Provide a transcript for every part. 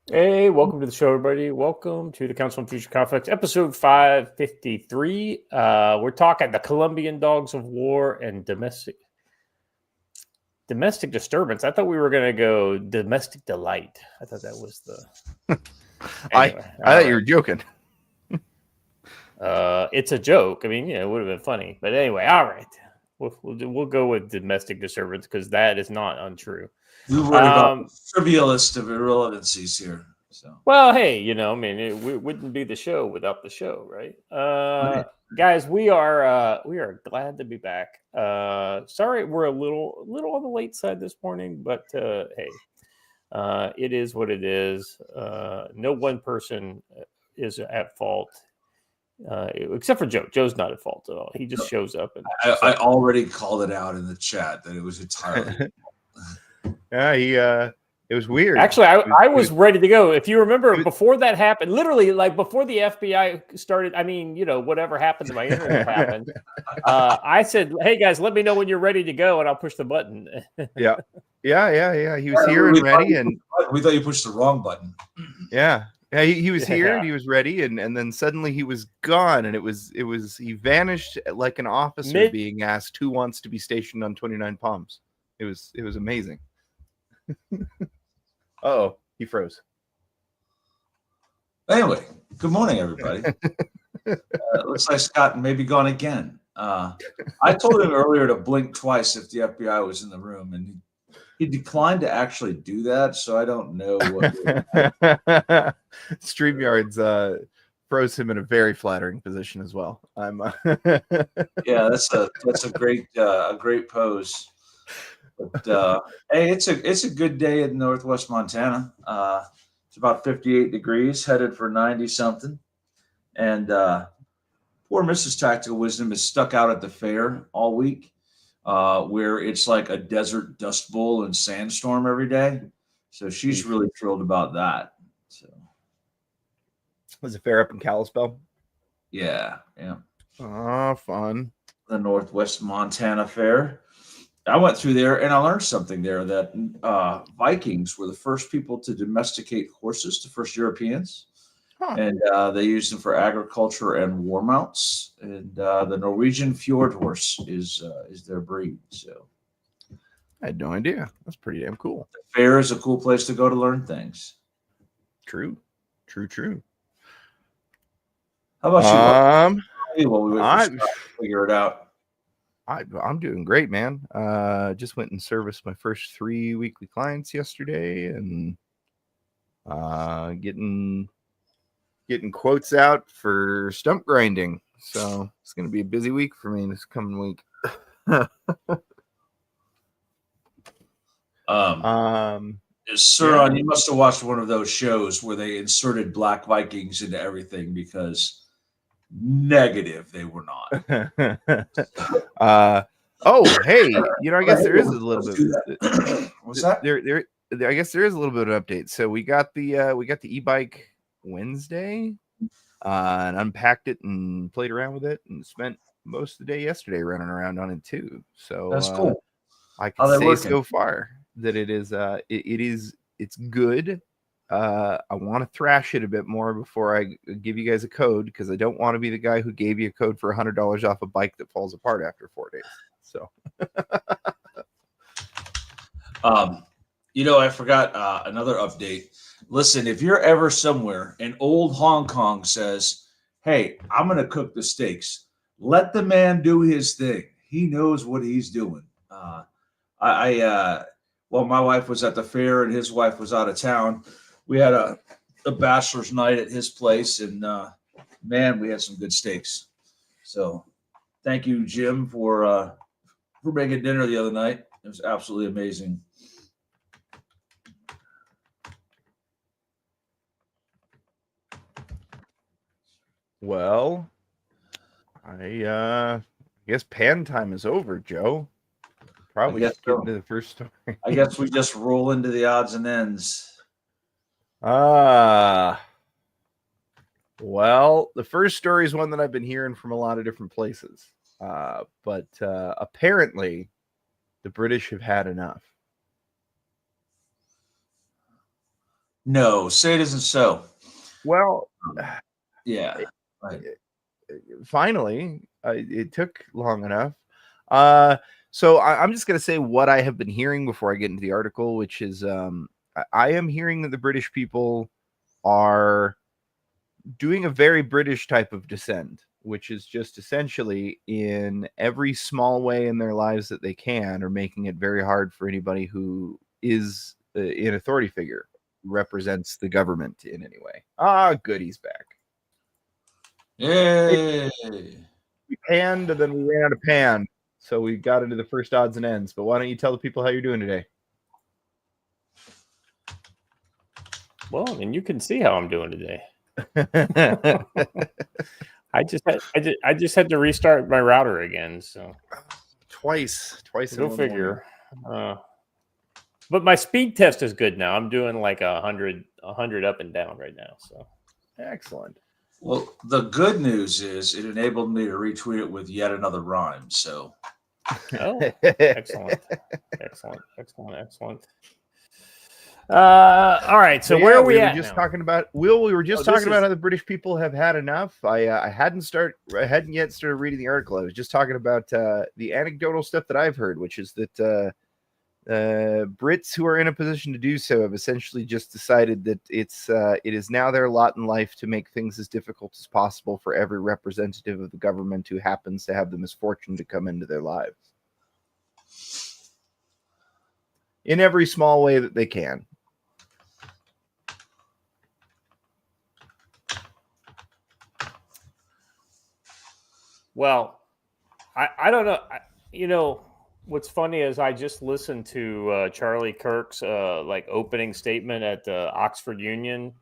Hey, welcome to the show, everybody. Welcome to the Council on Future Conflicts, episode 553. We're talking the Columbian Dogs of War and domestic disturbance. I thought we were going to go domestic delight. I thought that was the. Anyway, I thought you were joking. It's a joke. I mean, it would have been funny, but anyway, all right. We'll go with domestic disturbance because that is not untrue. We worried about the trivialist of irrelevancies here. So, well, hey, I mean, it wouldn't be the show without the show, right? Guys, we are glad to be back. Sorry, we're a little on the late side this morning, but hey, it is what it is. No one person is at fault, except for Joe. Joe's not at fault at all. He just shows up. And I already called it out in the chat that it was entirely. Yeah, it was weird. Actually, I was ready to go. If you remember, before that happened, literally, like before the FBI started, I mean, whatever happened to my internet happened. I said, "Hey guys, let me know when you're ready to go, and I'll push the button." Yeah. He was here and ready, and we thought you pushed the wrong button. Yeah, he was here and he was ready, and then suddenly he was gone, and it was he vanished like an officer being asked who wants to be stationed on 29 Palms. It was amazing. Oh, he froze. Anyway, good morning, everybody. Looks like Scott may be gone again. I told him earlier to blink twice if the FBI was in the room, and he declined to actually do that. So I don't know what. StreamYards froze him in a very flattering position as well. Yeah, that's a great pose. But hey, it's a good day in Northwest Montana. It's about 58 degrees, headed for 90 something. And poor Mrs. Tactical Wisdom is stuck out at the fair all week, where it's like a desert dust bowl and sandstorm every day. So she's really thrilled about that. So was it fair up in Kalispell? Yeah. Oh, fun. The Northwest Montana Fair. I went through there and I learned something there that Vikings were the first people to domesticate horses, the first Europeans. Huh. And they used them for agriculture and war mounts. And the Norwegian fjord horse is their breed. So I had no idea. That's pretty damn cool. The fair is a cool place to go to learn things. True. How about you? Well, we wait for figure it out. I'm doing great, man. Just went and serviced my first 3 weekly clients yesterday, and getting quotes out for stump grinding. So it's going to be a busy week for me this coming week. Sir, you must have watched one of those shows where they inserted Black Vikings into everything because. Negative, they were not. Oh, hey, I guess there is a little bit. What's that? I guess there is a little bit of update. So we got the e-bike Wednesday, and unpacked it and played around with it, and spent most of the day yesterday running around on it too. So that's cool. I can say so far that it's good. I want to thrash it a bit more before I give you guys a code, because I don't want to be the guy who gave you a code for $100 off a bike that falls apart after 4 days. So, I forgot another update. Listen, if you're ever somewhere and old Hong Kong says, "Hey, I'm going to cook the steaks," let the man do his thing. He knows what he's doing. Well, my wife was at the fair and his wife was out of town. We had a bachelor's night at his place, and man, we had some good steaks. So, thank you, Jim, for making dinner the other night. It was absolutely amazing. Well, I guess pan time is over, Joe. Probably get into the first story. I guess we just roll into the odds and ends. Well, the first story is one that I've been hearing from a lot of different places. But apparently the British have had enough. No, say it isn't so. Well, yeah. Right. Finally, it took long enough. So I'm just going to say what I have been hearing before I get into the article, which is I am hearing that the British people are doing a very British type of dissent, which is just essentially in every small way in their lives that they can, are making it very hard for anybody who is an authority figure, represents the government in any way. Good, he's back. Yay! We panned and then we ran out of pan, so we got into the first odds and ends. But why don't you tell the people how you're doing today? Well, I mean, you can see how I'm doing today. I just had to restart my router again. So twice. Go figure. But my speed test is good now. I'm doing like 100 up and down right now. So excellent. Well, the good news is it enabled me to retweet it with yet another rhyme. So, excellent. All right. So where are we at? Just talking about we were just talking about how the British people have had enough. I hadn't yet started reading the article. I was just talking about the anecdotal stuff that I've heard, which is that Brits who are in a position to do so have essentially just decided that it is now their lot in life to make things as difficult as possible for every representative of the government who happens to have the misfortune to come into their lives in every small way that they can. Well, I don't know. What's funny is I just listened to Charlie Kirk's opening statement at the Oxford Union.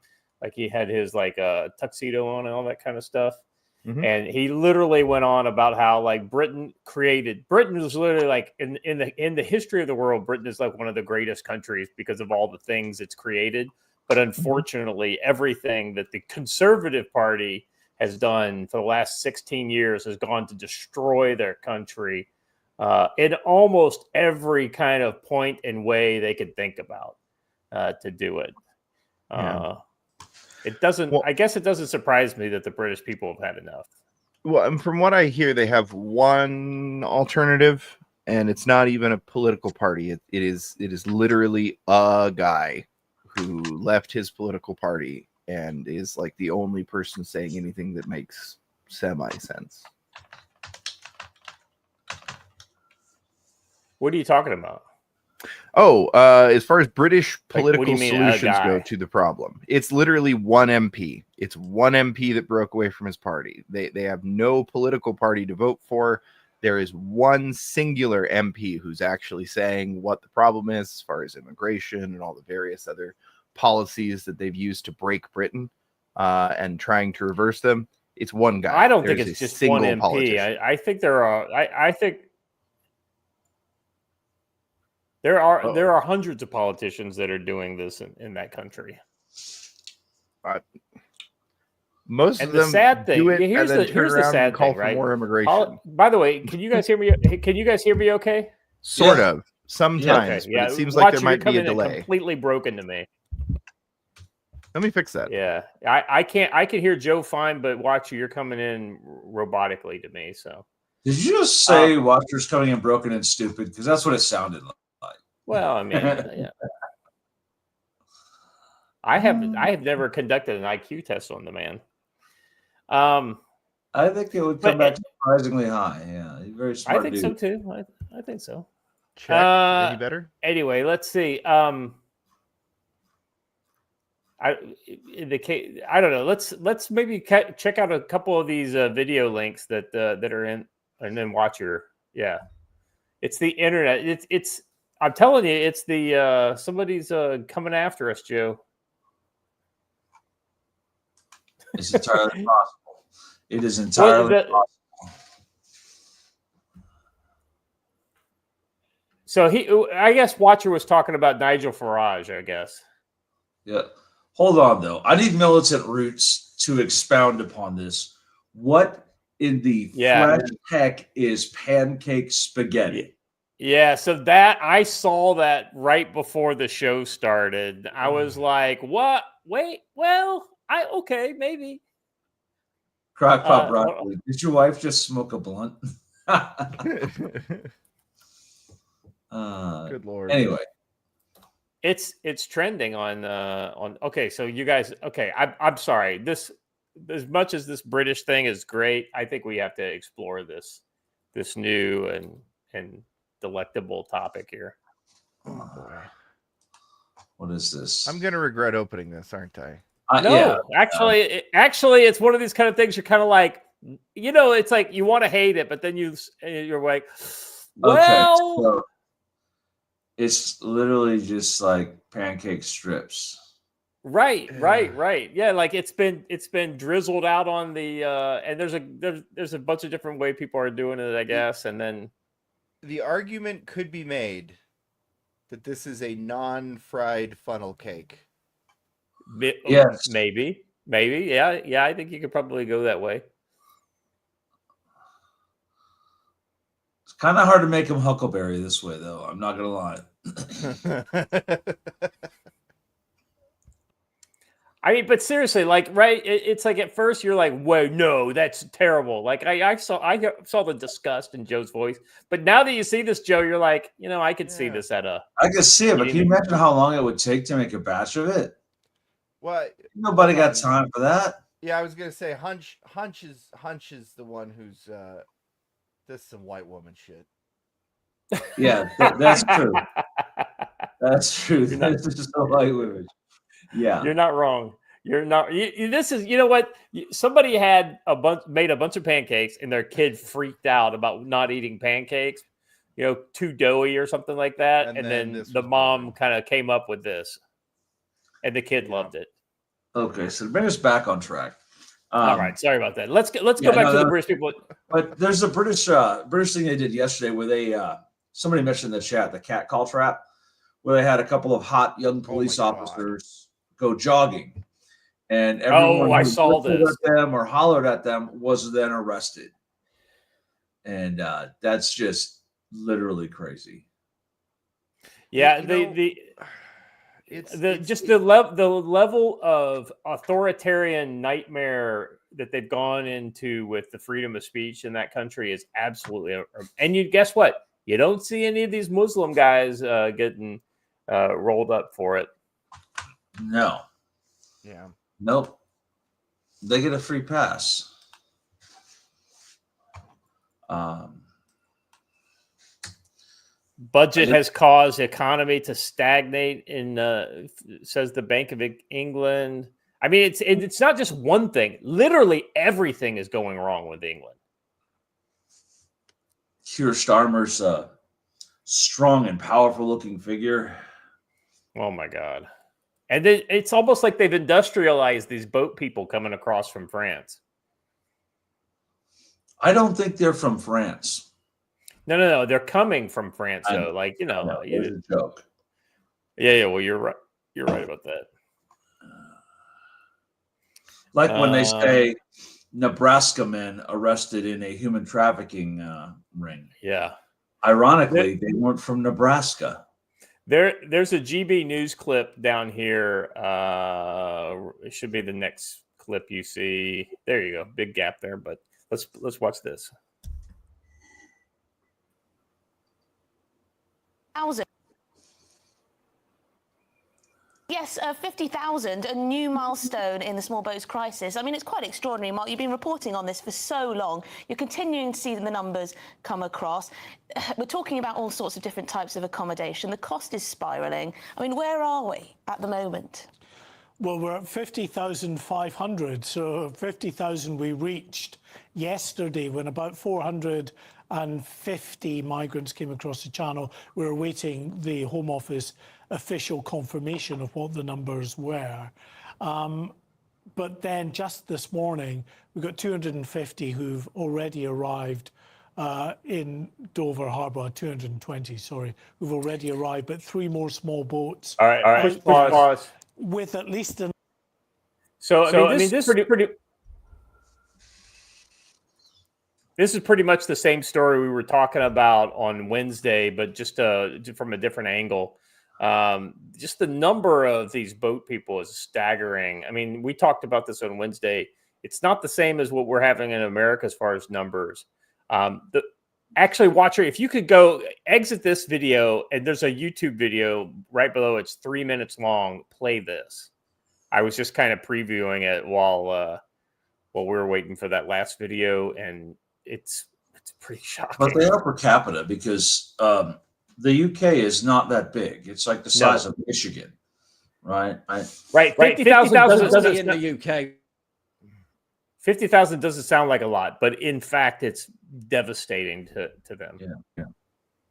Like he had his tuxedo on and all that kind of stuff. Mm-hmm. And he literally went on about how Britain was literally in the history of the world, Britain is one of the greatest countries because of all the things it's created. But unfortunately, everything that the Conservative Party has done for the last 16 years has gone to destroy their country. In almost every kind of point and way they could think about to do it. It doesn't. Well, I guess it doesn't surprise me that the British people have had enough. Well, and from what I hear, they have one alternative, and it's not even a political party. It is literally a guy who left his political party and is the only person saying anything that makes semi-sense. What are you talking about? As far as British political solutions go to the problem, it's literally one MP. It's one MP that broke away from his party. They have no political party to vote for. There is one singular MP who's actually saying what the problem is as far as immigration and all the various other policies that they've used to break Britain and trying to reverse them. It's one guy. I don't think it's just one MP. I think there are. I think. There are hundreds of politicians that are doing this in that country. Most and of them sad thing, do it here's and then the sad call thing, for right? more immigration. By the way, can you guys hear me? Can you guys hear me okay? Sort of. Sometimes, but it seems like there might be a delay. Completely broken to me. Let me fix that. Yeah, I can't. I can hear Joe fine, but Watcher, you're coming in robotically to me. So did you just say Watcher's coming in broken and stupid? Because that's what it sounded like. Well, I mean, yeah. I have never conducted an IQ test on the man. I think it would come back surprisingly high. Yeah, he's very smart. I think so too. I think so. Check. Any better? Anyway, let's see. I don't know. Let's maybe check out a couple of these video links that are in, and then watch your. Yeah, it's the internet. It's. I'm telling you, it's the somebody's coming after us, Joe. It's entirely possible. It is entirely possible. So I guess Watcher was talking about Nigel Farage, I guess. Yeah. Hold on, though. I need Militant Roots to expound upon this. What in the flesh heck is pancake spaghetti? Yeah, so that I saw that right before the show started. I was like, "What? Wait, well, okay, maybe." Crockpot broccoli. Did your wife just smoke a blunt? Good Lord. Anyway, it's trending on. Okay, so you guys. Okay, I'm sorry. This, as much as this British thing is great, I think we have to explore this new and delectable topic here. Oh boy. What is this? I'm gonna regret opening this, aren't I? No, yeah. Actually, it's one of these kind of things. You're kind of like, it's like you want to hate it, but then you're like, well, okay, so it's literally just like pancake strips. Right. Yeah, like it's been drizzled out on the and there's a bunch of different way people are doing it, I guess, and then the argument could be made that this is a non-fried funnel cake. Yes, maybe, yeah. I think you could probably go that way. It's kind of hard to make them huckleberry this way, though. I'm not gonna lie. I mean, but seriously, like, right? It's like at first you're like, "Whoa, no, that's terrible." Like I saw the disgust in Joe's voice, but now that you see this, Joe, you're like, I could see this at a. I can see it, but can you imagine how long it would take to make a batch of it? What? Nobody got time for that. Yeah, I was gonna say Hunch is the one who's this is some white woman shit. Yeah, that's true. That's true. This is just a white woman. Yeah, you're not wrong. You're not. This is. You know what? Somebody made a bunch of pancakes, and their kid freaked out about not eating pancakes. Too doughy or something like that. And then the mom kind of came up with this, and the kid loved it. Okay, so bring us back on track. All right, sorry about that. Let's go back to the British people. But there's a British thing they did yesterday where they somebody mentioned in the chat the cat call trap, where they had a couple of hot young police officers go jogging, and everyone I saw this at them or hollered at them was then arrested, and that's just literally crazy. Yeah, the level of authoritarian nightmare that they've gone into with the freedom of speech in that country is absolutely. And you guess what? You don't see any of these Muslim guys getting rolled up for it. No. Yeah. Nope. They get a free pass. Budget has caused the economy to stagnate says the Bank of England. I mean, it's not just one thing. Literally everything is going wrong with England. Keir Starmer's strong and powerful looking figure. Oh my God. And it's almost like they've industrialized these boat people coming across from France. I don't think they're from France. No. They're coming from France, though. Like, it's a joke. Yeah. Well, you're right. You're right about that. Like when they say Nebraska men arrested in a human trafficking ring. Yeah. Ironically, they weren't from Nebraska. There's a GB News clip down here. It should be the next clip you see. There you go. Big gap there, but let's watch this. Yes, 50,000, a new milestone in the small boats crisis. I mean, it's quite extraordinary, Mark. You've been reporting on this for so long. You're continuing to see the numbers come across. We're talking about all sorts of different types of accommodation. The cost is spiralling. I mean, where are we at the moment? Well, we're at 50,500. So 50,000 we reached yesterday when about 450 migrants came across the channel. We were awaiting the Home Office official confirmation of what the numbers were. But then just this morning, we've got 250 who've already arrived in Dover Harbour, 220, sorry, who've already arrived, but 3 more small boats. All right. Pause. With at least an... So I mean, this is pretty... This is pretty much the same story we were talking about on Wednesday, but just from a different angle. Just the number of these boat people is staggering. I mean, we talked about this on Wednesday. It's not the same as what we're having in America as far as numbers. Actually, watch it. If you could go exit this video, and there's a YouTube video right below. It's 3 minutes long. Play this. I was just kind of previewing it while we were waiting for that last video, and it's pretty shocking. But they are per capita because the UK is not that big. It's like the size of Michigan, right? Right. 50,000 doesn't in the UK. 50,000 doesn't sound like a lot, but in fact, it's devastating to them. Yeah.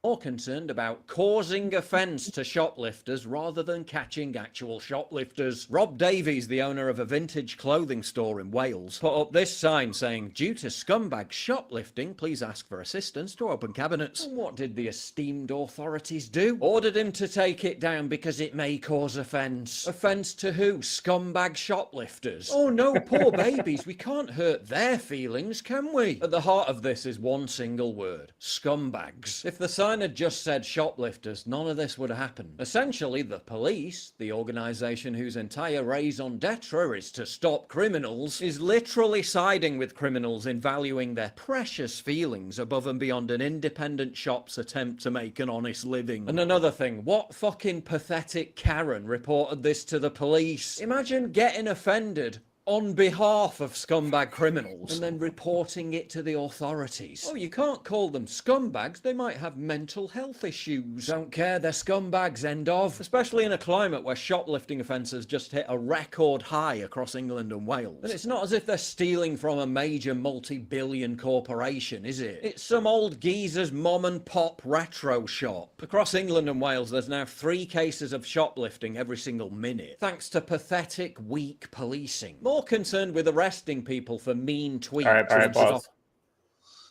More concerned about causing offence to shoplifters rather than catching actual shoplifters. Rob Davies, the owner of a vintage clothing store in Wales, put up this sign saying, due to scumbag shoplifting, please ask for assistance to open cabinets. And what did the esteemed authorities do? Ordered him to take it down because it may cause offence. Offence to who? Scumbag shoplifters. Oh no, poor babies, we can't hurt their feelings, can we? At the heart of this is one single word: scumbags. If the sign had just said shoplifters, none of this would have happened. Essentially, the police, the organisation whose entire raison d'etre is to stop criminals, is literally siding with criminals in valuing their precious feelings above and beyond an independent shop's attempt to make an honest living. And another thing, what fucking pathetic Karen reported this to the police? Imagine getting offended on behalf of scumbag criminals and then reporting it to the authorities. Oh, you can't call them scumbags. They might have mental health issues. Don't care, they're scumbags, end of. Especially in a climate where shoplifting offences just hit a record high across England and Wales. And it's not as if they're stealing from a major multi-billion corporation, is it? It's some old geezer's mom and pop retro shop. Across England and Wales, there's now 3 cases of shoplifting every single minute, thanks to pathetic, weak policing. More concerned with arresting people for mean tweets. All right, pause.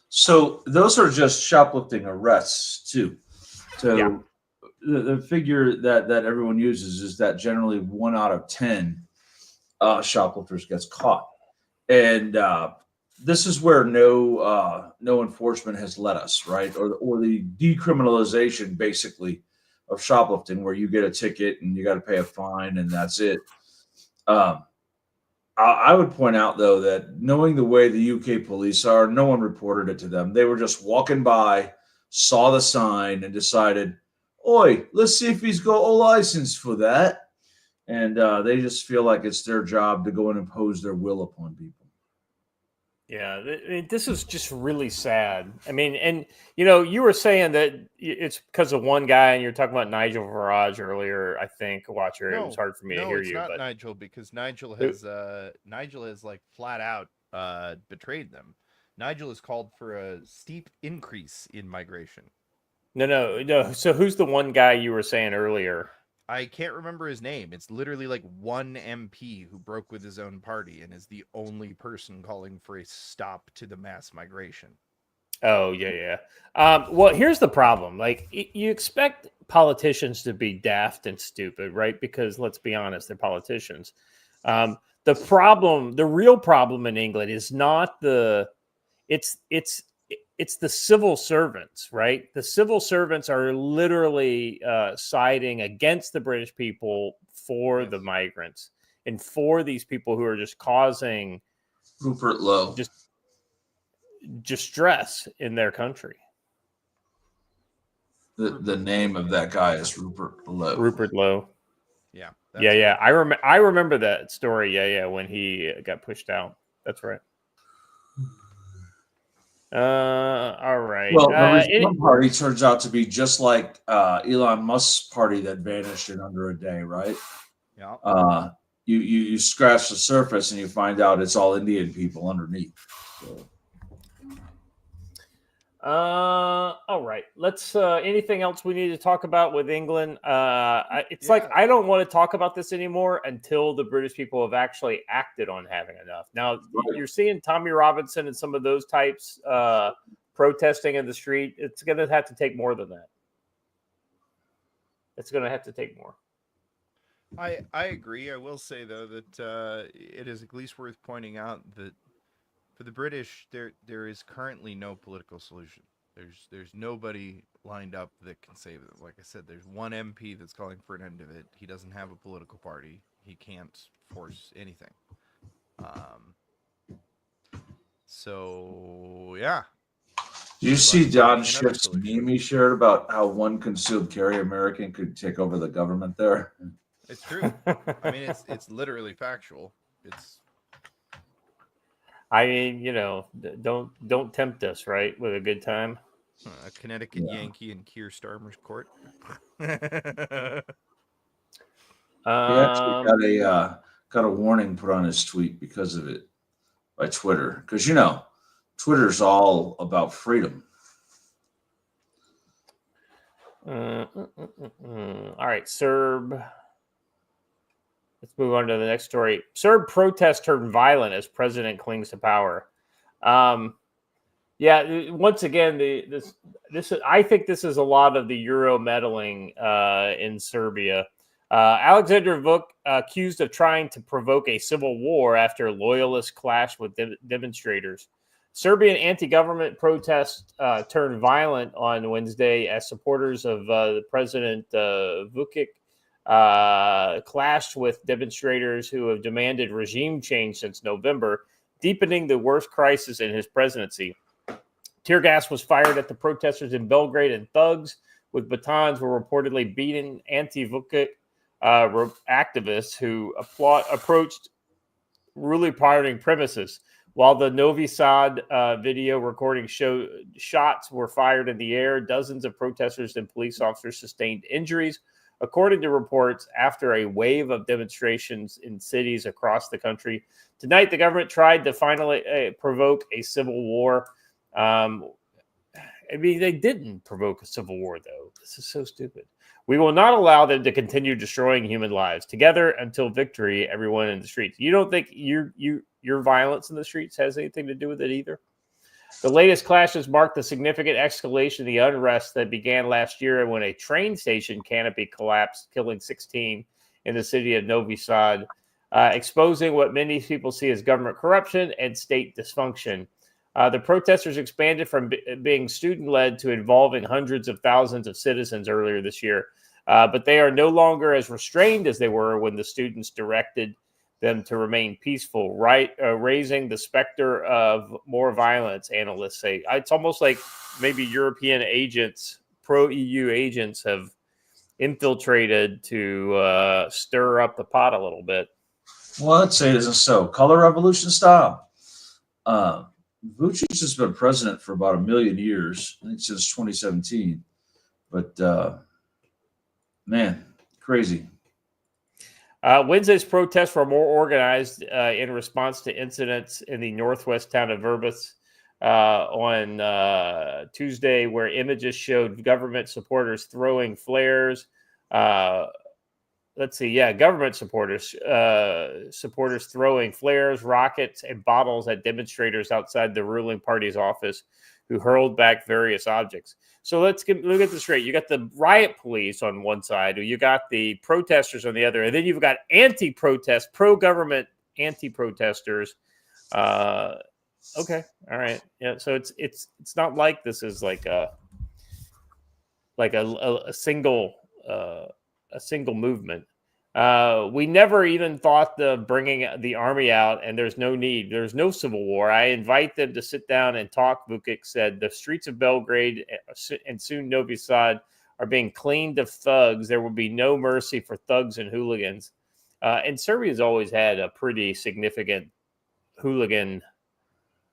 So those are just shoplifting arrests too. So Yeah. the figure that everyone uses is that generally 1 out of 10 shoplifters gets caught, and this is where no enforcement has led us, right? Or the decriminalization basically of shoplifting, where you get a ticket and you got to pay a fine and that's it. I would point out, though, that knowing the way the UK police are, no one reported it to them. They were just walking by, saw the sign, and decided, "Oi, let's see if he's got a license for that." And they just feel like it's their job to go and impose their will upon people. Yeah, this is just really sad. I mean, and you were saying that it's because of one guy, and you're talking about Nigel Farage earlier. I think, Watcher, it was hard for me to hear you. No, it's not but Nigel, because Nigel has like flat out betrayed them. Nigel has called for a steep increase in migration. No. So who's the one guy you were saying earlier? I can't remember his name. It's literally like one MP who broke with his own party and is the only person calling for a stop to the mass migration. Oh, yeah. Well, here's the problem. Like, you expect politicians to be daft and stupid, right? Because let's be honest, they're politicians. The real problem in England is not it's the civil servants, right? The civil servants are literally siding against the British people for the migrants and for these people who are just causing Rupert Lowe just distress in their country. The name of that guy is Rupert Lowe. Rupert Lowe. Yeah. Yeah. I remember that story. Yeah. When he got pushed out. That's right. All right. Well, the Reform Party turns out to be just like Elon Musk's party that vanished in under a day, right? Yeah. You scratch the surface and you find out it's all Indian people underneath. So. All right. Let's. Anything else we need to talk about with England? Like I don't want to talk about this anymore until the British people have actually acted on having enough. Now you're seeing Tommy Robinson and some of those types protesting in the street. It's going to have to take more than that. It's going to have to take more. I agree. I will say though that it is at least worth pointing out that For the British, there is currently no political solution. There's nobody lined up that can save it. Like I said, there's one MP that's calling for an end of it. He doesn't have a political party. He can't force anything. So yeah. Do you see John Schiff's meme he shared about how one concealed carry American could take over the government there? It's true. I mean, it's literally factual. I mean, you know, don't tempt us, right? With a good time. A Connecticut Yankee in Keir Starmer's court. He actually got a warning put on his tweet because of it by Twitter, because you know Twitter's all about freedom. All right, Serb. Let's move on to the next story. Serb protest turned violent as president clings to power. Yeah, once again, this I think this is a lot of the Euro meddling in Serbia. Alexander Vuk accused of trying to provoke a civil war after loyalists clashed with demonstrators. Serbian anti-government protests turned violent on Wednesday as supporters of the President Vučić clashed with demonstrators who have demanded regime change since November, deepening the worst crisis in his presidency. Tear gas was fired at the protesters in Belgrade, and thugs with batons were reportedly beating anti-Vučić activists who approached ruling party premises. While the Novi Sad video recording showed shots were fired in the air, dozens of protesters and police officers sustained injuries, according to reports, after a wave of demonstrations in cities across the country. Tonight, the government tried to finally provoke a civil war. I mean, they didn't provoke a civil war, though. This is so stupid. We will not allow them to continue destroying human lives. Together until victory, everyone in the streets. You don't think your violence in the streets has anything to do with it either? The latest clashes marked the significant escalation of the unrest that began last year when a train station canopy collapsed, killing 16 in the city of Novi Sad, exposing what many people see as government corruption and state dysfunction. The protesters expanded from being student-led to involving hundreds of thousands of citizens earlier this year. But they are no longer as restrained as they were when the students directed them to remain peaceful, raising the specter of more violence, analysts say. It's almost like maybe European agents, pro-EU agents, have infiltrated to stir up the pot a little bit. Well, let's say it isn't so. Color revolution style. Vučić has been president for about 1 million years, I think since 2017. But, man, crazy. Wednesday's protests were more organized in response to incidents in the northwest town of Verbas on Tuesday, where images showed government supporters throwing flares. Government supporters throwing flares, rockets, and bottles at demonstrators outside the ruling party's office, who hurled back various objects. So look at this straight. You got the riot police on one side, or you got the protesters on the other, and then you've got anti-protest, pro-government anti-protesters. Okay, all right, yeah. So it's not like this is like a single movement. We never even thought of bringing the army out, and there's no need. There's no civil war. I invite them to sit down and talk, Vučić said. The streets of Belgrade and soon Novi Sad are being cleaned of thugs. There will be no mercy for thugs and hooligans. And Serbia's always had a pretty significant hooligan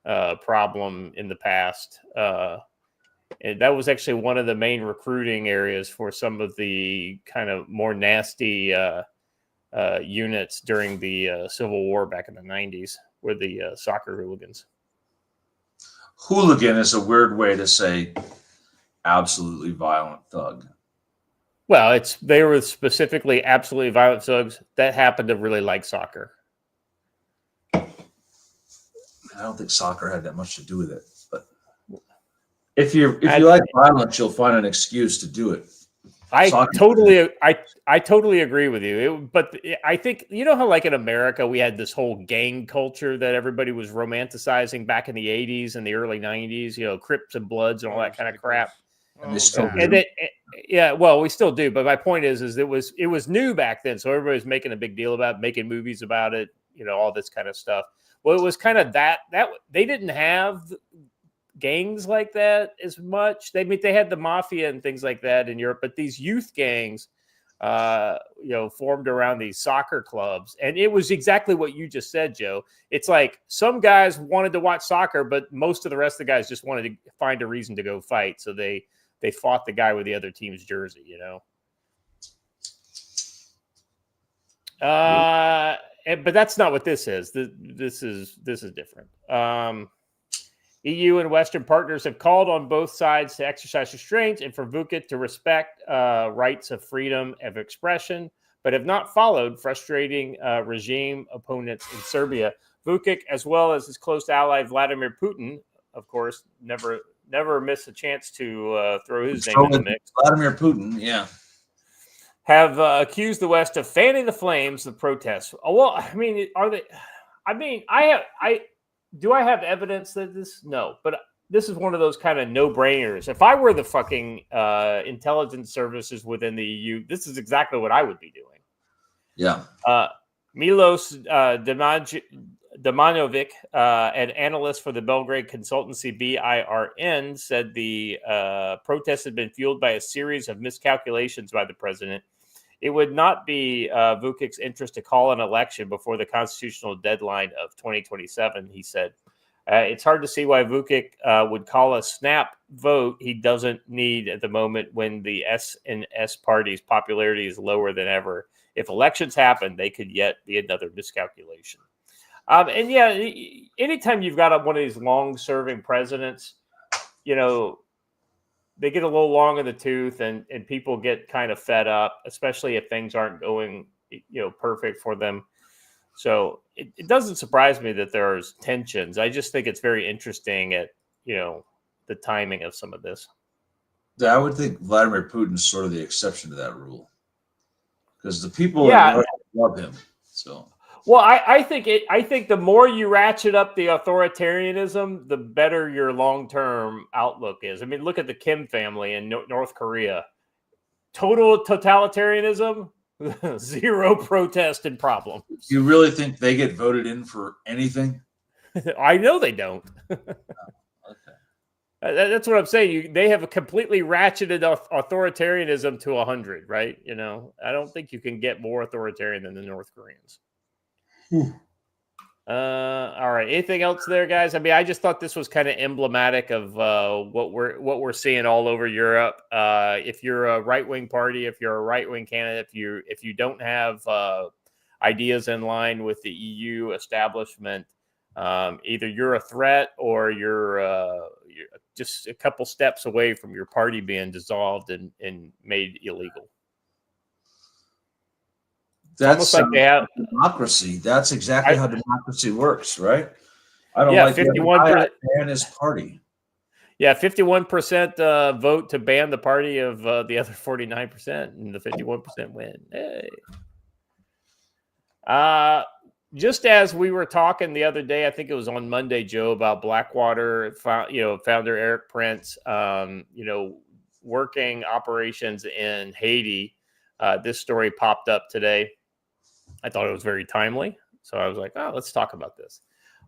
problem in the past. And that was actually one of the main recruiting areas for some of the kind of more nasty units during the Civil War back in the 90s, were the soccer hooligans. Hooligan is a weird way to say absolutely violent thug. Well, they were specifically absolutely violent thugs that happened to really like soccer. I don't think soccer had that much to do with it, but if you like violence, you'll find an excuse to do it. I totally agree with you. But I think, you know how like in America we had this whole gang culture that everybody was romanticizing back in the 80s and the early 90s, you know, Crips and Bloods and all that kind of crap. And they still do. And it, yeah, well, we still do. But my point is it was new back then. So everybody was making a big deal about it, making movies about it, you know, all this kind of stuff. Well, it was kind of that they didn't have gangs like that as much. They had the mafia and things like that in Europe, but these youth gangs, you know, formed around these soccer clubs, and it was exactly what you just said, Joe. It's like some guys wanted to watch soccer, but most of the rest of the guys just wanted to find a reason to go fight, so they fought the guy with the other team's jersey, you know. But that's not what this is. This is different. EU and Western partners have called on both sides to exercise restraint and for Vučić to respect rights of freedom of expression, but have not followed, frustrating regime opponents in Serbia. Vučić, as well as his close ally Vladimir Putin, of course, never miss a chance to throw his name in the mix. Vladimir Putin, yeah. Have accused the West of fanning the flames of protests. Oh, well, I mean, are they? I mean, do I have evidence that this? No, but this is one of those kind of no-brainers. If I were the fucking intelligence services within the EU, this is exactly what I would be doing. Yeah. Milos Domanovic, an analyst for the Belgrade consultancy BIRN, said the protests had been fueled by a series of miscalculations by the president. It would not be Vučić's interest to call an election before the constitutional deadline of 2027, he said. It's hard to see why Vučić would call a snap vote he doesn't need at the moment when the SNS party's popularity is lower than ever. If elections happen, they could yet be another miscalculation. And yeah, anytime you've got one of these long-serving presidents, you know, they get a little long in the tooth and people get kind of fed up, especially if things aren't going, you know, perfect for them. So it doesn't surprise me that there's tensions. I just think it's very interesting at, you know, the timing of some of this. I would think Vladimir Putin's sort of the exception to that rule because the people love him. So. Well, I think the more you ratchet up the authoritarianism, the better your long-term outlook is. I mean, look at the Kim family in North Korea. Total totalitarianism, zero protest and problem. You really think they get voted in for anything? I know they don't. Okay. That's what I'm saying. They have a completely ratcheted authoritarianism to 100, right? You know, I don't think you can get more authoritarian than the North Koreans. All right. Anything else there, guys? I mean, I just thought this was kind of emblematic of what we're seeing all over Europe. If you're a right-wing party, if you're a right-wing candidate, if you don't have ideas in line with the EU establishment, either you're a threat or you're just a couple steps away from your party being dissolved and made illegal. That's like they have democracy. That's exactly how democracy works, right? I don't like 51% ban his party. Yeah, 51% vote to ban the party of the other 49%, and the 51% win. Hey. Just as we were talking the other day, I think it was on Monday, Joe, about Blackwater, founder Eric Prince, working operations in Haiti. This story popped up today. I thought it was very timely. So I was like, oh, let's talk about this.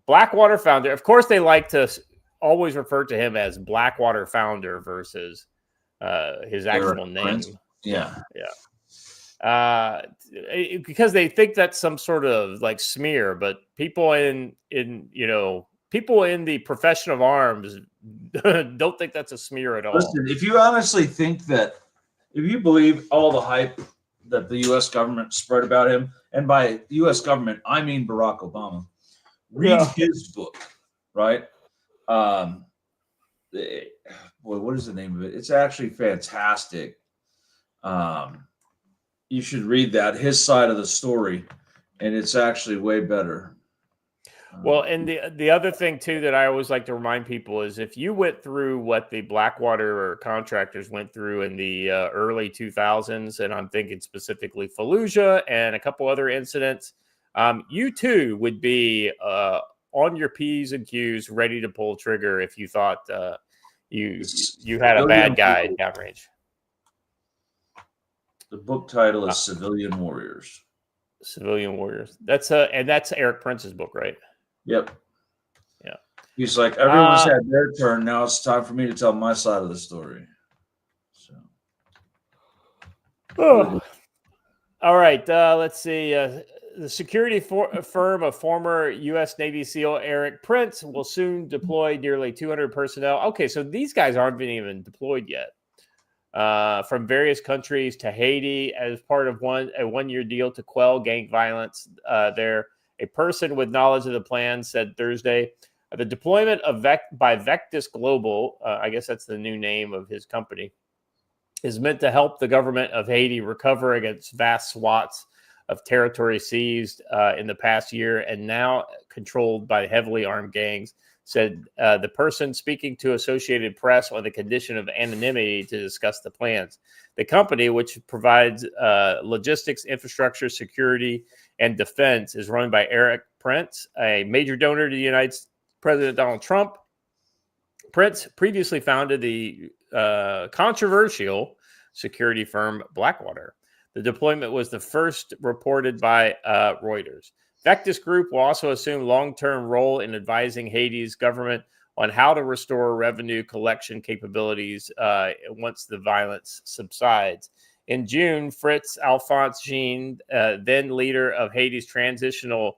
Blackwater founder. Of course, they like to always refer to him as Blackwater founder versus his actual name. Yeah. Because they think that's some sort of like smear, but people in the profession of arms don't think that's a smear at all. Listen, if you honestly think that, if you believe all the hype that the U.S. government spread about him, and by U.S. government, I mean Barack Obama, read his book, right? Boy, what is the name of it? It's actually fantastic. You should read that, his side of the story, and it's actually way better. Well, and the other thing too that I always like to remind people is if you went through what the Blackwater contractors went through in the early 2000s, and I'm thinking specifically Fallujah and a couple other incidents, you too would be on your P's and Q's, ready to pull trigger if you thought you had a bad guy downrange. The book title is Civilian Warriors. Civilian Warriors. That's Eric Prince's book, right? Yep. Yeah. He's like, everyone's had their turn. Now it's time for me to tell my side of the story. So. Oh. All right. Let's see. The security firm of former U.S. Navy SEAL Eric Prince will soon deploy nearly 200 personnel. Okay, so these guys aren't even deployed yet. From various countries to Haiti as part of a one-year deal to quell gang violence there. A person with knowledge of the plan said Thursday, the deployment of by Vectis Global, I guess that's the new name of his company, is meant to help the government of Haiti recover against vast swaths of territory seized in the past year and now controlled by heavily armed gangs, said the person speaking to Associated Press on the condition of anonymity to discuss the plans. The company, which provides logistics, infrastructure, security, and defense, is run by Eric Prince, a major donor to the United States President Donald Trump. Prince previously founded the controversial security firm Blackwater. The deployment was the first reported by Reuters. Vectis Group will also assume long-term role in advising Haiti's government on how to restore revenue collection capabilities once the violence subsides. In June, Fritz Alphonse Jean, then leader of Haiti's Transitional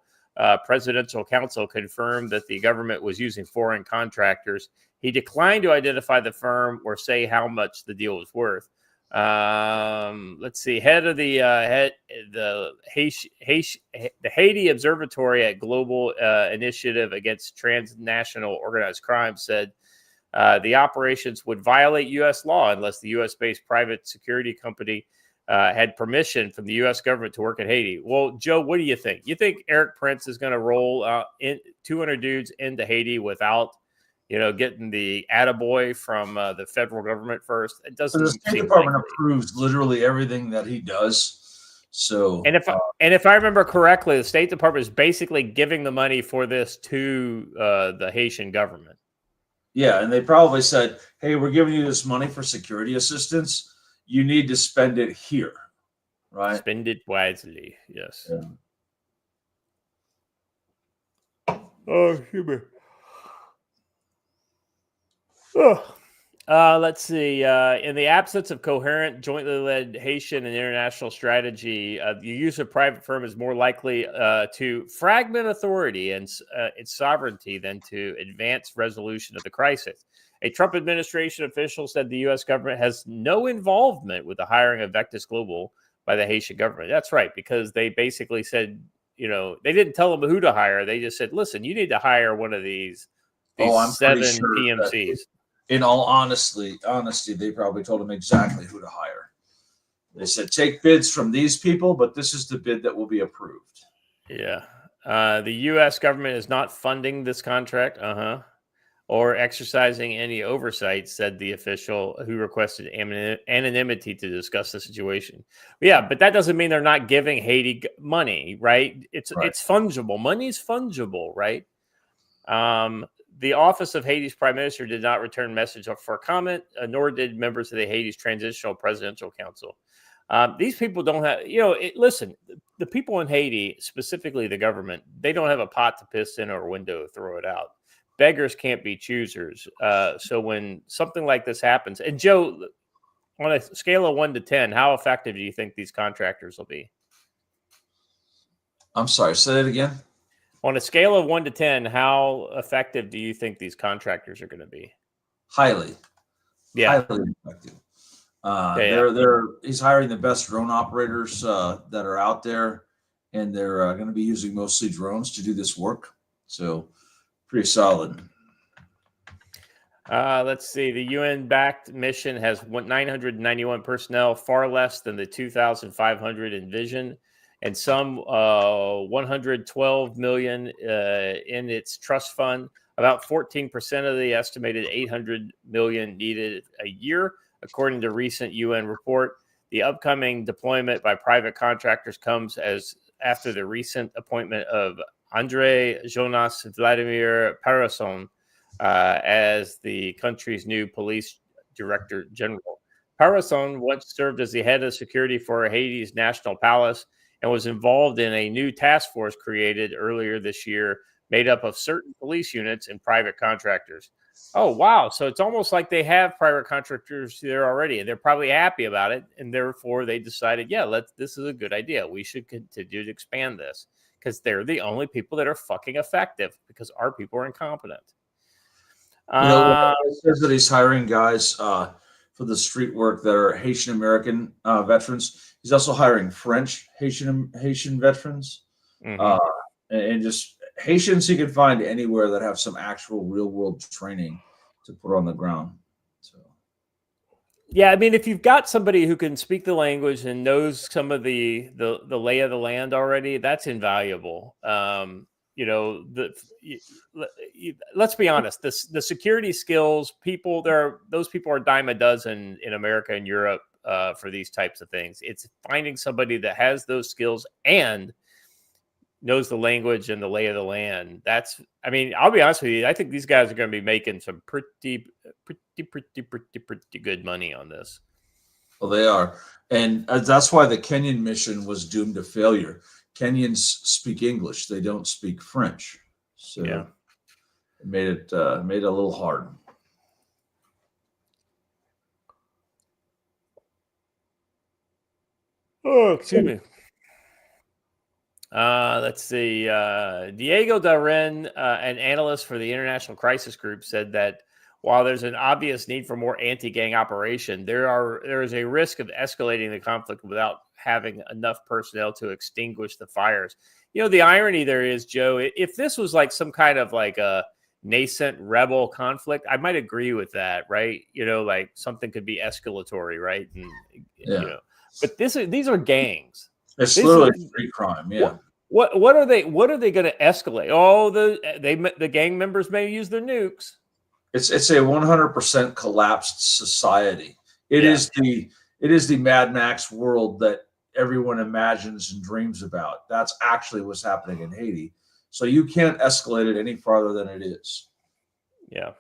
Presidential Council, confirmed that the government was using foreign contractors. He declined to identify the firm or say how much the deal was worth. Let's see. Head of the Haiti Observatory at Global Initiative Against Transnational Organized Crime said the operations would violate U.S. law unless the U.S.-based private security company had permission from the U.S. government to work in Haiti. Well, Joe, what do you think? You think Eric Prince is going to roll in 200 dudes into Haiti without getting the attaboy from the federal government first? It doesn't. The State Department approves literally everything that he does. So, and if I remember correctly, the State Department is basically giving the money for this to the Haitian government. Yeah, and they probably said, "Hey, we're giving you this money for security assistance. You need to spend it here, right? Spend it wisely." Yes. Yeah. Oh, humor. Let's see. In the absence of coherent, jointly led Haitian and international strategy, the use of private firm is more likely to fragment authority and its sovereignty than to advance resolution of the crisis. A Trump administration official said the U.S. government has no involvement with the hiring of Vectis Global by the Haitian government. That's right, because they basically said, they didn't tell them who to hire. They just said, listen, you need to hire one of these I'm 7 pretty sure PMCs. In all honesty, they probably told him exactly who to hire. They said, take bids from these people, but this is the bid that will be approved. Yeah. The U.S. government is not funding this contract, or exercising any oversight, said the official who requested anonymity to discuss the situation. Yeah, but that doesn't mean they're not giving Haiti money, right? It's fungible. Money's fungible, right? The office of Haiti's prime minister did not return message for comment, nor did members of the Haiti's Transitional Presidential Council. These people don't have, listen, the people in Haiti, specifically the government, they don't have a pot to piss in or a window to throw it out. Beggars can't be choosers. So when something like this happens, and Joe, on a scale of 1 to 10, how effective do you think these contractors will be? I'm sorry, say that again. On a scale of 1 to 10, how effective do you think these contractors are going to be? Highly. Yeah. Highly effective. He's hiring the best drone operators that are out there, and they're going to be using mostly drones to do this work. So pretty solid. Let's see. The UN-backed mission has 991 personnel, far less than the 2,500 envisioned. and some 112 million in its trust fund. About 14% of the estimated 800 million needed a year, according to a recent UN report. The upcoming deployment by private contractors comes as after the recent appointment of Andrei Jonas Vladimir Parason as the country's new police director general. Parason once served as the head of security for Haiti's National Palace and was involved in a new task force created earlier this year, made up of certain police units and private contractors. Oh, wow. So it's almost like they have private contractors there already, and they're probably happy about it. And therefore, they decided, this is a good idea. We should continue to expand this because they're the only people that are fucking effective because our people are incompetent. It says that he's hiring guys for the street work that are Haitian American veterans. He's also hiring French Haitian veterans, and just Haitians he could find anywhere that have some actual real world training to put on the ground. So, yeah, I mean, if you've got somebody who can speak the language and knows some of the lay of the land already, that's invaluable. Let's be honest. The security skills those people are dime a dozen in America and Europe for these types of things. It's finding somebody that has those skills and knows the language and the lay of the land. I'll be honest with you. I think these guys are going to be making some pretty good money on this. Well, they are. And that's why the Kenyan mission was doomed to failure. Kenyans speak English. They don't speak French. So it made it a little hard. Oh, excuse me. Let's see. Diego Darren, an analyst for the International Crisis Group, said that while there's an obvious need for more anti-gang operation, there is a risk of escalating the conflict without having enough personnel to extinguish the fires. The irony there is, Joe, if this was like some kind of like a nascent rebel conflict, I might agree with that, right? Like something could be escalatory, right? And but these are gangs. It's literally street crime. Yeah. What are they going to escalate? Oh, the gang members may use their nukes. It's a 100% collapsed society. It is the Mad Max world that everyone imagines and dreams about. That's actually what's happening in Haiti. So you can't escalate it any farther than it is. Yeah.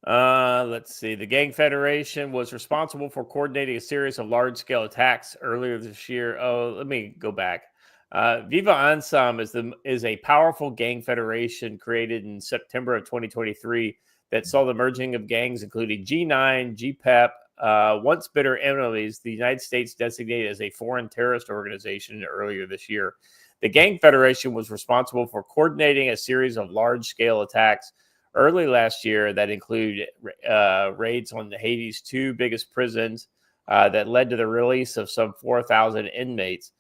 Let's see. The Gang Federation was responsible for coordinating a series of large-scale attacks earlier this year. Oh, let me go back. Viva Ansam is a powerful gang federation created in September of 2023 that saw the merging of gangs including G9, GPEP, once bitter enemies the United States designated as a foreign terrorist organization earlier this year. The Gang Federation was responsible for coordinating a series of large-scale attacks early last year that include raids on Haiti's two biggest prisons that led to the release of some 4,000 inmates.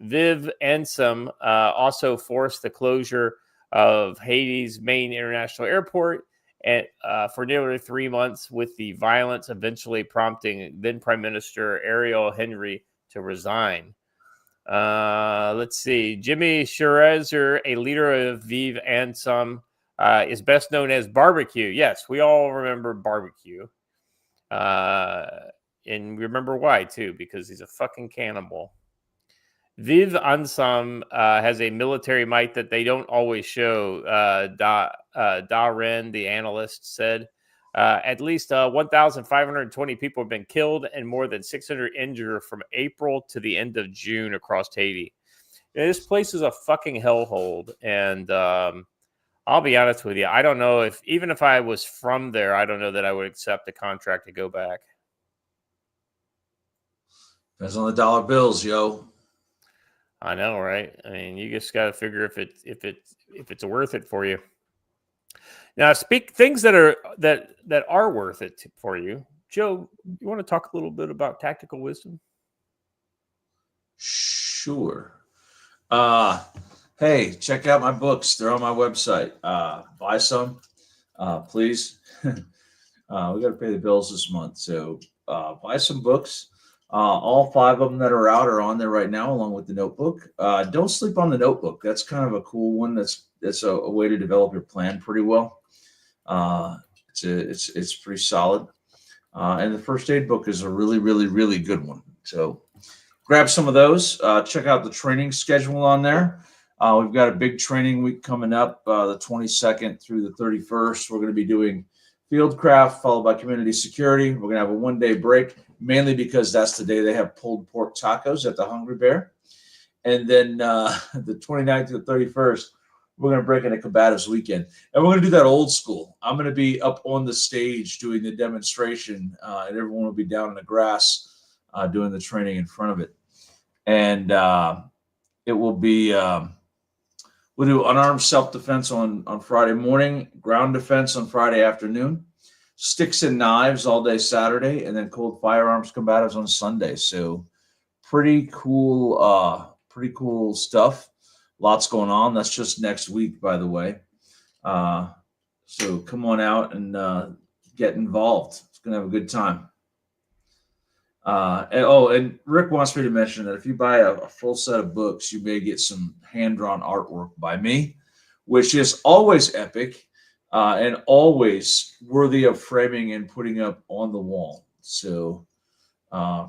Viv Ansem also forced the closure of Haiti's main international airport and for nearly 3 months, with the violence eventually prompting then Prime Minister Ariel Henry to resign. Let's see. Jimmy Scherezer, a leader of Viv Ansem, is best known as Barbecue. Yes, we all remember Barbecue. And we remember why, too, because he's a fucking cannibal. Viv Ansam has a military might that they don't always show, Ren, the analyst, said. At least 1,520 people have been killed and more than 600 injured from April to the end of June across Haiti. This place is a fucking hellhole, and I'll be honest with you. I don't know even if I was from there, I don't know that I would accept a contract to go back. Depends on the dollar bills, yo. I know, right? I mean, you just got to figure if it's worth it for you. Now, things that are worth it for you. Joe, you want to talk a little bit about tactical wisdom? Sure. Hey, check out my books. They're on my website. Buy some, please. We got to pay the bills this month, so buy some books. All 5 of them that are out are on there right now, along with the notebook. Don't sleep on the notebook. That's kind of a cool one. That's a way to develop your plan pretty well. It's pretty solid. And the first aid book is a really, really, really good one. So grab some of those. Check out the training schedule on there. We've got a big training week coming up, the 22nd through the 31st. We're going to be doing fieldcraft, followed by community security. We're going to have a 1-day break, mainly because that's the day they have pulled pork tacos at the Hungry Bear. And then the 29th to the 31st, we're going to break into combatives weekend. And we're going to do that old school. I'm going to be up on the stage doing the demonstration, and everyone will be down in the grass doing the training in front of it. And it will be, we'll do unarmed self-defense on Friday morning, ground defense on Friday afternoon, sticks and knives all day Saturday, and then cold firearms combatives on Sunday. So pretty cool stuff. Lots going on. That's just next week, by the way. So come on out and get involved. It's going to have a good time. And Rick wants me to mention that if you buy a full set of books, you may get some hand-drawn artwork by me, which is always epic and always worthy of framing and putting up on the wall. So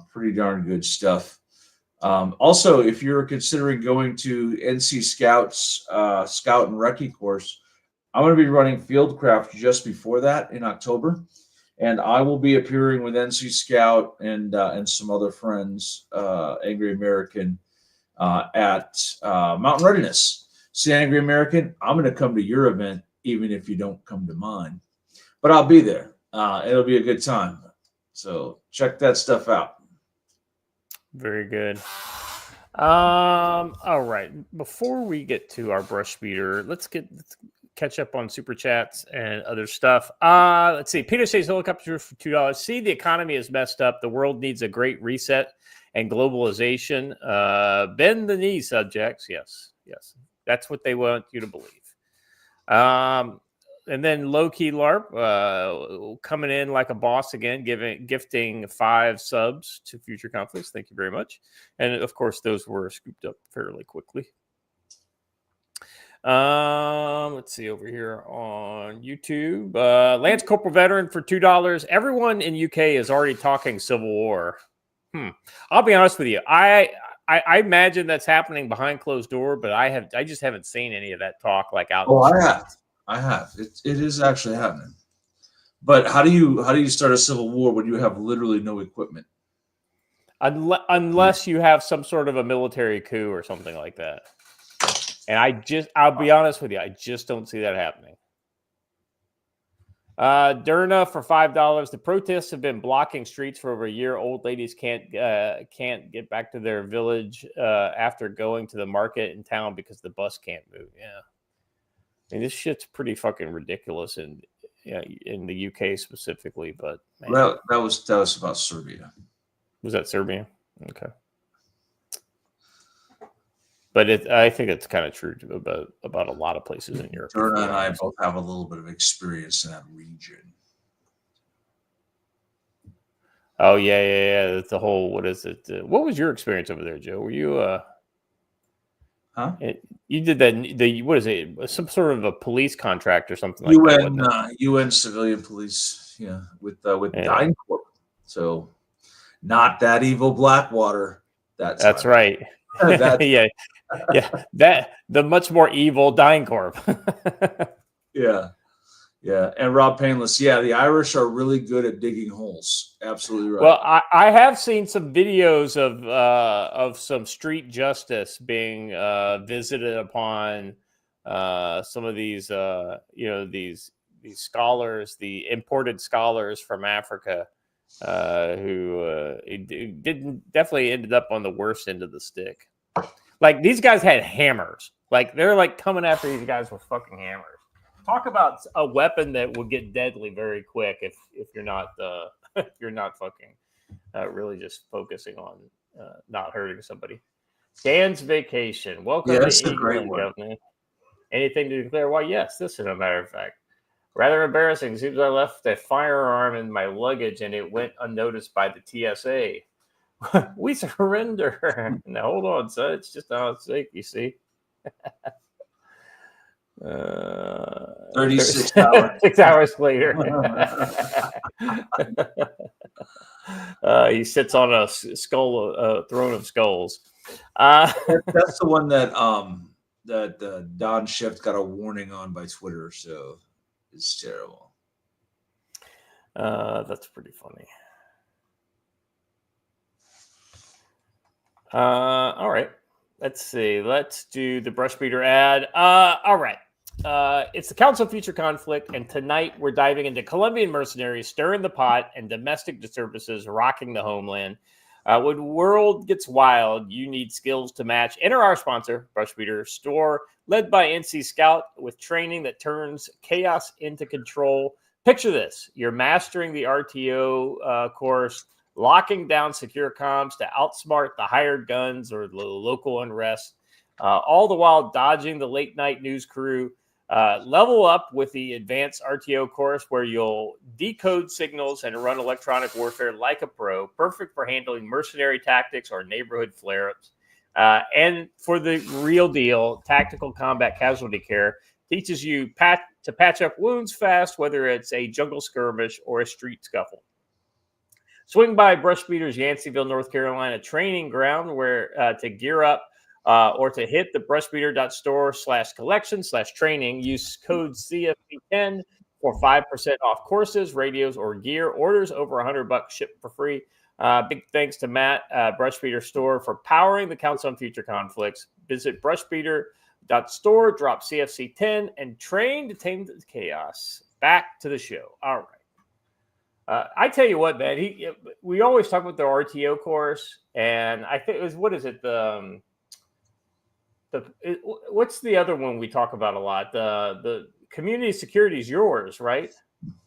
pretty darn good stuff. Also, if you're considering going to NC Scouts Scout and Recce course, I'm going to be running Fieldcraft just before that in October. And I will be appearing with NC Scout and some other friends, Angry American, at Mountain Readiness. See, Angry American, I'm going to come to your event, even if you don't come to mine. But I'll be there. It'll be a good time. So check that stuff out. Very good. All right. Before we get to our Brushbeater, let's catch up on super chats and other stuff. Let's see. Peter says helicopter for $2. See, the economy is messed up. The world needs a great reset and globalization. Bend the knee, subjects. Yes. That's what they want you to believe. And then low key LARP coming in like a boss again, gifting 5 subs to Future Conflicts. Thank you very much. And of course, those were scooped up fairly quickly. Let's see over here on YouTube. Lance Corporal Veteran for $2. Everyone in UK is already talking Civil War. I'll be honest with you. I imagine that's happening behind closed door, but I just haven't seen any of that talk like out. Oh, I have. It is actually happening. But how do you start a civil war when you have literally no equipment? Unless you have some sort of a military coup or something like that. And I'll be honest with you, I just don't see that happening. Durna for $5. The protests have been blocking streets for over a year. Old ladies can't get back to their village after going to the market in town because the bus can't move. Yeah. I mean, this shit's pretty fucking ridiculous in the UK specifically, but man. That was about Serbia. Was that Serbian? Okay. But I think it's kind of true about a lot of places in Europe. Durna and I both have a little bit of experience in that region. Oh yeah. That's the whole. What is it? What was your experience over there, Joe? Were you? Huh? You did that. What is it? Some sort of a police contract or something like that. UN civilian police. Yeah, with DynCorp. So not that evil Blackwater. That's right. Yeah. That the much more evil DynCorp. Yeah, and Rob Painless. Yeah, the Irish are really good at digging holes. Absolutely right. Well, I have seen some videos of some street justice being visited upon some of these these scholars, the imported scholars from Africa, who definitely ended up on the worst end of the stick. Like these guys had hammers. Like they're like coming after these guys with fucking hammers. Talk about a weapon that will get deadly very quick if you're not fucking really just focusing on not hurting somebody. Dan's vacation. Welcome to England, Governor. Anything to declare? Why, yes, this is a matter of fact. Rather embarrassing. Seems I left a firearm in my luggage and it went unnoticed by the TSA. We surrender. Now hold on, son. It's just how it's sake, you see. 36 hours. 6 hours later. He sits on a skull, throne of skulls. That's the one that Don Schiff got a warning on by Twitter, so it's terrible. That's pretty funny. All right. Let's see. Let's do the Brushbeater ad. All right. It's the Council of Future Conflict, and tonight we're diving into Columbian mercenaries stirring the pot and domestic disturbances rocking the homeland. When world gets wild, you need skills to match. Enter our sponsor, Brushbeater Store, led by NC Scout, with training that turns chaos into control. Picture this. You're mastering the RTO course, locking down secure comms to outsmart the hired guns or the local unrest, all the while dodging the late night news crew. Level up with the advanced RTO course, where you'll decode signals and run electronic warfare like a pro, perfect for handling mercenary tactics or neighborhood flare-ups. And for the real deal, tactical combat casualty care teaches you to patch up wounds fast, whether it's a jungle skirmish or a street scuffle. Swing by Brushbeater's Yanceyville, North Carolina training ground where to gear up or to hit the brushbeater.store/collection/training. Use code CFP10 for 5% off courses, radios, or gear. Orders over $100 shipped for free. Big thanks to Matt, Brushbeater Store, for powering the Council on Future Conflicts. Visit brushbeater.store, drop CFC10, and train to tame the chaos. Back to the show. All right. I tell you what, man, we always talk about the RTO course, and I think it was, what is it? What's the other one we talk about a lot? The community security is yours, right?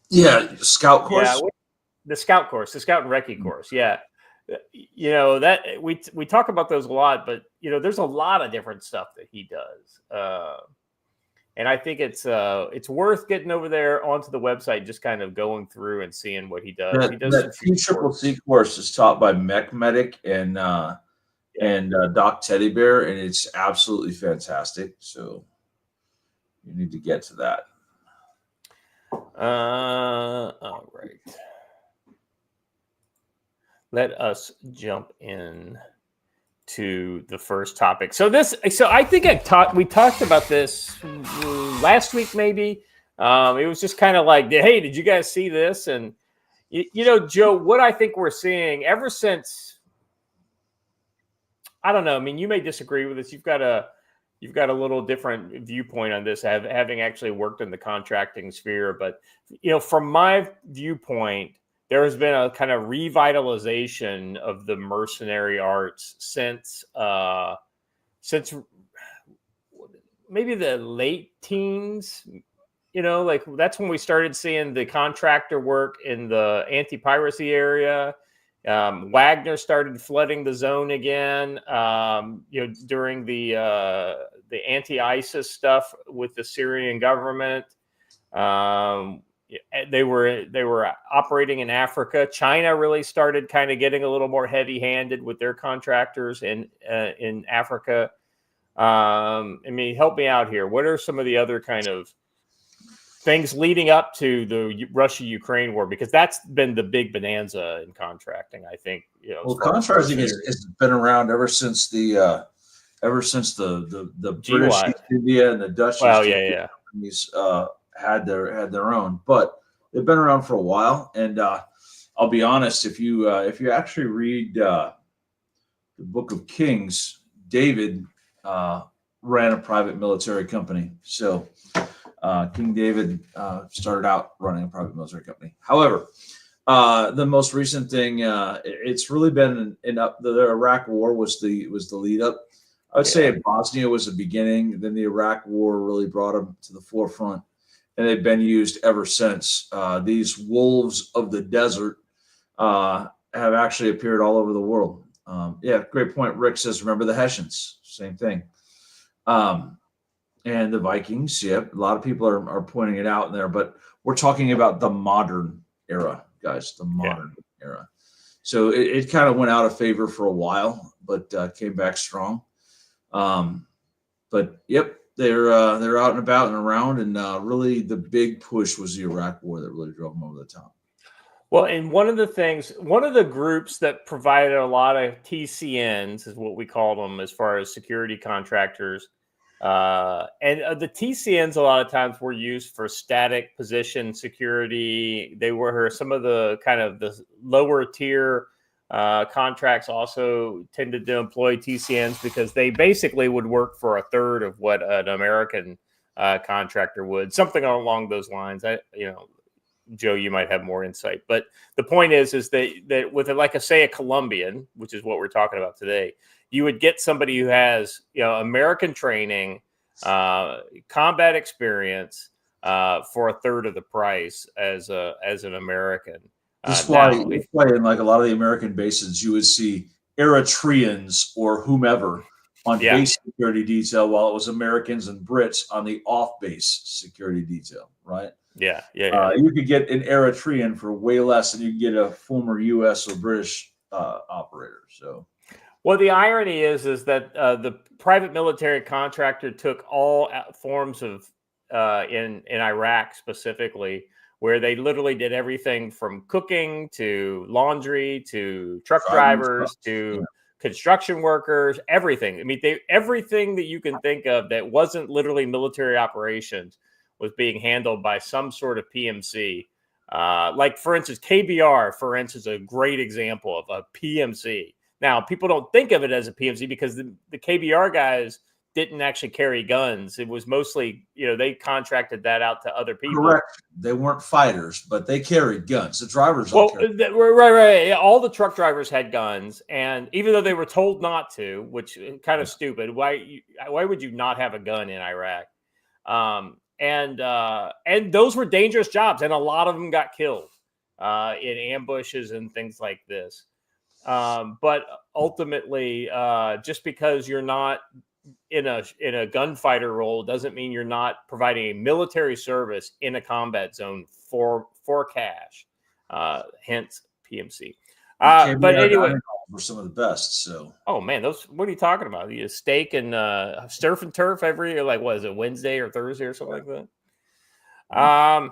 Yeah, Scout course. Yeah, the Scout course, the Scout and Recce course. Yeah, you know that we talk about those a lot, but you know there's a lot of different stuff that he does, and I think it's worth getting over there onto the website, just kind of going through and seeing what he does. He does that T-Triple-C course is taught by Mech Medic and Doc Teddy Bear, and it's absolutely fantastic. So you need to get to that. All right. Let us jump in to the first topic. So I think we talked about this last week, maybe. It was just kind of like, hey, did you guys see this? And you know, Joe, what I think we're seeing ever since, I don't know. I mean, you may disagree with this. You've got a little different viewpoint on this, having actually worked in the contracting sphere. But you know, from my viewpoint, there has been a kind of revitalization of the mercenary arts since maybe the late teens. You know, like that's when we started seeing the contractor work in the anti-piracy area. Wagner started flooding the zone again. You know, during the anti-ISIS stuff with the Syrian government. They were operating in Africa. China really started kind of getting a little more heavy-handed with their contractors in Africa. I mean, help me out here. What are some of the other kind of things leading up to the Russia-Ukraine war? Because that's been the big bonanza in contracting, I think. You know, well, contracting has been around ever since the British East India and the Dutch companies had their own, but they've been around for a while. And I'll be honest, if you actually read the Book of Kings, David ran a private military company. So King David started out running a private military company. However, the most recent thing, it's really been the Iraq War was the lead up. I would say Bosnia was the beginning. Then the Iraq War really brought them to the forefront, and they've been used ever since. These wolves of the desert have actually appeared all over the world. Great point. Rick says, remember the Hessians? Same thing. And the Vikings. A lot of people are pointing it out in there, but we're talking about the modern era, guys, the modern era. So it kind of went out of favor for a while, but came back strong. But yep, they're out and about and around, and really the big push was the Iraq War that really drove them over the top. Well, and one of the groups that provided a lot of TCNs is what we call them as far as security contractors. And the TCNs a lot of times were used for static position security. They were some of the kind of the lower tier contracts also tended to employ TCNs because they basically would work for a third of what an American contractor would, something along those lines. Joe, you might have more insight, but the point is that with say a Columbian, which is what we're talking about today, you would get somebody who has American training, combat experience for a third of the price as an American. That's why in like a lot of the American bases, you would see Eritreans or whomever on base security detail, while it was Americans and Brits on the off-base security detail, right? Yeah. You could get an Eritrean for way less than you can get a former U.S. or British operator. So, well, the irony is that the private military contractor took all forms of in Iraq specifically, where they literally did everything from cooking to laundry to truck drivers to construction workers, everything. I mean, everything that you can think of that wasn't literally military operations was being handled by some sort of PMC. Like, for instance, KBR, for instance, a great example of a PMC. Now, people don't think of it as a PMC because the KBR guys didn't actually carry guns. It was mostly, they contracted that out to other people. Correct. They weren't fighters, but they carried guns. The drivers all carried. Right. All the truck drivers had guns, and even though they were told not to, which is kind of stupid, why would you not have a gun in Iraq? And those were dangerous jobs, and a lot of them got killed in ambushes and things like this. But ultimately, just because you're not in a gunfighter role doesn't mean you're not providing a military service in a combat zone for cash. Hence PMC. But anyway, were some of the best. So, oh man, what are you talking about? You steak and surf and turf every what is it, Wednesday or Thursday or something like that?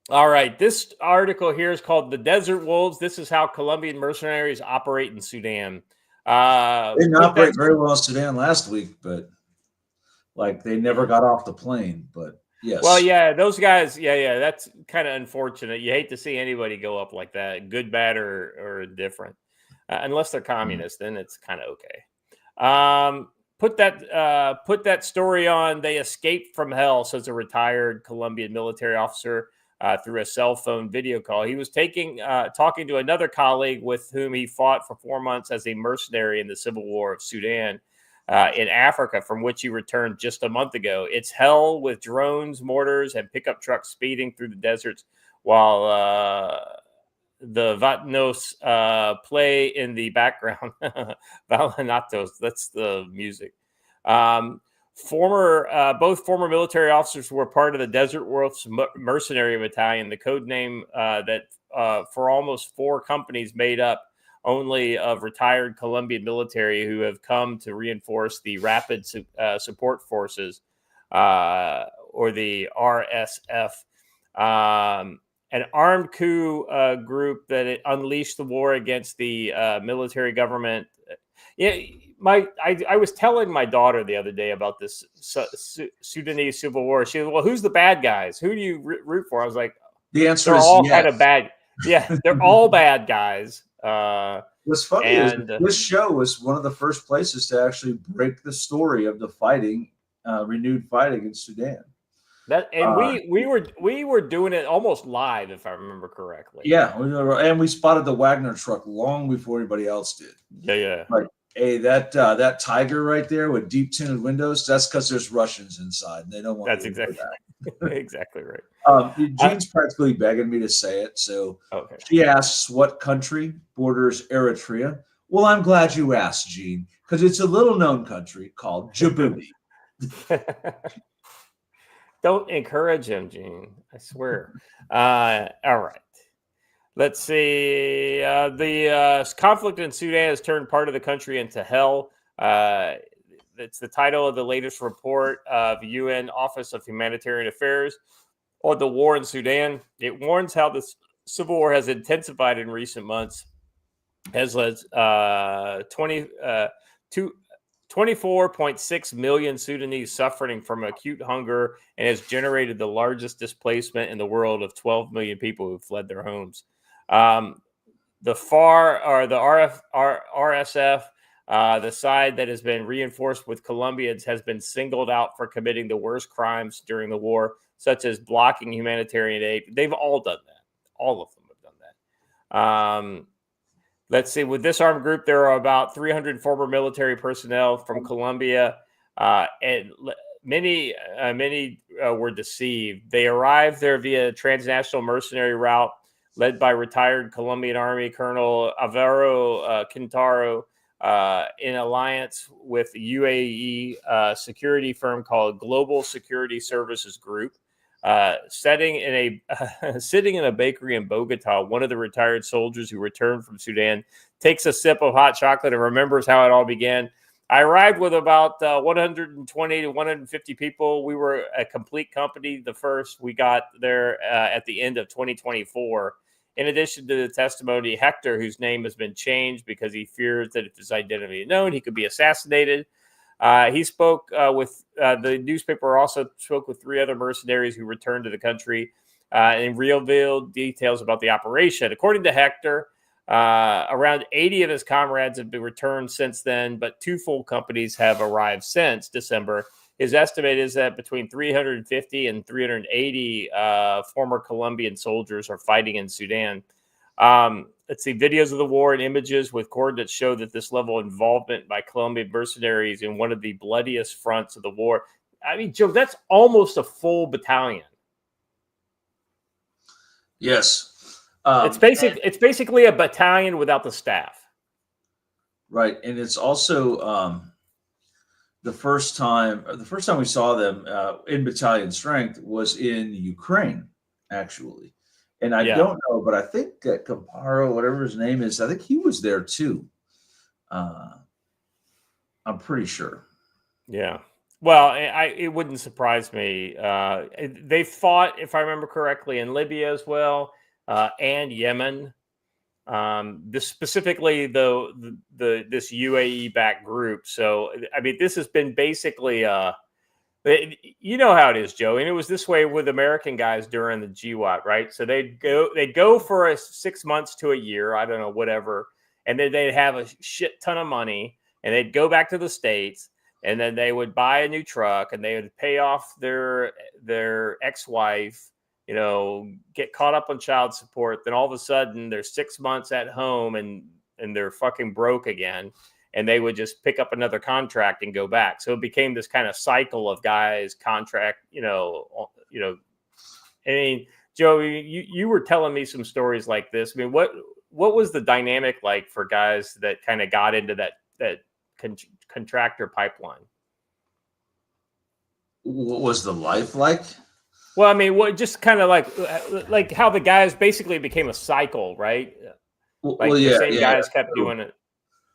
All right, this article here is called "The Desert Wolves." This is how Colombian mercenaries operate in Sudan. They didn't operate very well in Sudan last week, but they never got off the plane. But yes, well, yeah, those guys, that's kind of unfortunate. You hate to see anybody go up like that, good, bad, or indifferent. Unless they're communist, then it's kind of okay. Put that story on. They escaped from hell, says a retired Colombian military officer through a cell phone video call. He was talking to another colleague with whom he fought for 4 months as a mercenary in the civil war of Sudan in Africa, from which he returned just a month ago. It's hell with drones, mortars, and pickup trucks speeding through the deserts while the Vatnos play in the background. Vallenatos, that's the music. Both former military officers were part of the Desert Wolves Mercenary Battalion, the code name that for almost 4 companies made up only of retired Colombian military who have come to reinforce the Rapid Support Forces, or the RSF. An armed coup group that unleashed the war against the military government. I was telling my daughter the other day about this Sudanese civil war. She was, well, who's the bad guys? Who do you root for? I was like, the answer they're is all yes. kind of bad. Yeah, they're all bad guys. What's funny is this show was one of the first places to actually break the story of the fighting, renewed fighting in Sudan. We were doing it almost live, if I remember correctly. Yeah, and we spotted the Wagner truck long before anybody else did. Yeah. Like, hey, that Tiger right there with deep tinted windows, that's because there's Russians inside, and they don't want. That's exactly exactly right. Jean's practically begging me to say it, so okay. She asks, "What country borders Eritrea?" Well, I'm glad you asked, Jean, because it's a little-known country called Djibouti. Don't encourage him, Gene. I swear. All right. Let's see. The conflict in Sudan has turned part of the country into hell. It's the title of the latest report of UN Office of Humanitarian Affairs on the war in Sudan. It warns how the civil war has intensified in recent months, has led 24.6 million Sudanese suffering from acute hunger, and has generated the largest displacement in the world of 12 million people who fled their homes. The RSF, the side that has been reinforced with Columbians, has been singled out for committing the worst crimes during the war, such as blocking humanitarian aid. They've all done that. All of them have done that. Let's see. With this armed group, there are about 300 former military personnel from Colombia, and many were deceived. They arrived there via transnational mercenary route led by retired Colombian Army Colonel Alvaro Quintaro, in alliance with UAE security firm called Global Security Services Group. Sitting in a bakery in Bogota, one of the retired soldiers who returned from Sudan takes a sip of hot chocolate and remembers how it all began. I arrived with about 120 to 150 people. We were a complete company. The first we got there at the end of 2024. In addition to the testimony, Hector, whose name has been changed because he fears that if his identity is known, he could be assassinated. He spoke with the newspaper, also spoke with 3 other mercenaries who returned to the country and revealed details about the operation. According to Hector, around 80 of his comrades have been returned since then, but 2 full companies have arrived since December. His estimate is that between 350 and 380 former Colombian soldiers are fighting in Sudan. Let's see, videos of the war and images with coordinates show that this level of involvement by Colombian mercenaries in one of the bloodiest fronts of the war. I mean, Joe, that's almost a full battalion. Yes. It's basically a battalion without the staff. Right. And it's also the first time we saw them in battalion strength was in Ukraine, actually. And I don't know, but I think that Camparo, whatever his name is, I think he was there too. I'm pretty sure. Yeah. Well, it wouldn't surprise me. They fought, if I remember correctly, in Libya as well, and Yemen. This specifically, this UAE-backed group. So, I mean, this has been basically you know how it is, Joe, and it was this way with American guys during the GWAT, right? So they'd go for 6 months to a year, I don't know, whatever, and then they'd have a shit ton of money, and they'd go back to the States, and then they would buy a new truck, and they would pay off their ex-wife, you know, get caught up on child support. Then all of a sudden, they're 6 months at home, and they're fucking broke again. And they would just pick up another contract and go back. So it became this kind of cycle of guys contract, you know. I mean, Joe, you were telling me some stories like this. I mean, what was the dynamic like for guys that kind of got into that contractor pipeline? What was the life like? Well, I mean, what just kind of like how the guys basically became a cycle, right? Like the same guys kept doing it.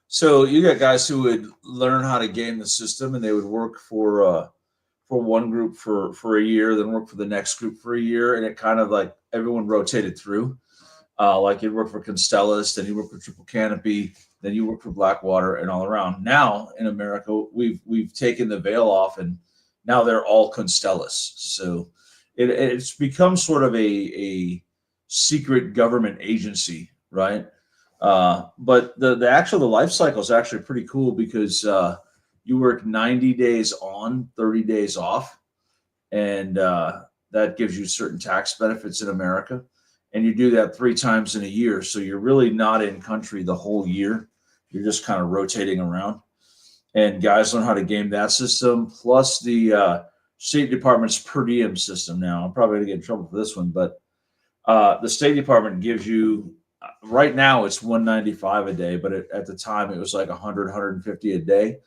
So you got guys who would learn how to game the system, and they would work for one group for a year, then work for the next group for a year, and it kind of like everyone rotated through. Like you'd work for Constellas, then you work for Triple Canopy, then you work for Blackwater, and all around. Now in America, we've taken the veil off, and now they're all Constellas. So it's become sort of a secret government agency, right? But the life cycle is actually pretty cool because you work 90 days on, 30 days off, and that gives you certain tax benefits in America. And you do that 3 times in a year, so you're really not in country the whole year. You're just kind of rotating around. And guys learn how to game that system, plus the State Department's per diem system. Now, I'm probably going to get in trouble for this one, but the State Department gives you. Right now it's $195 a day, but at the time it was like $150 a day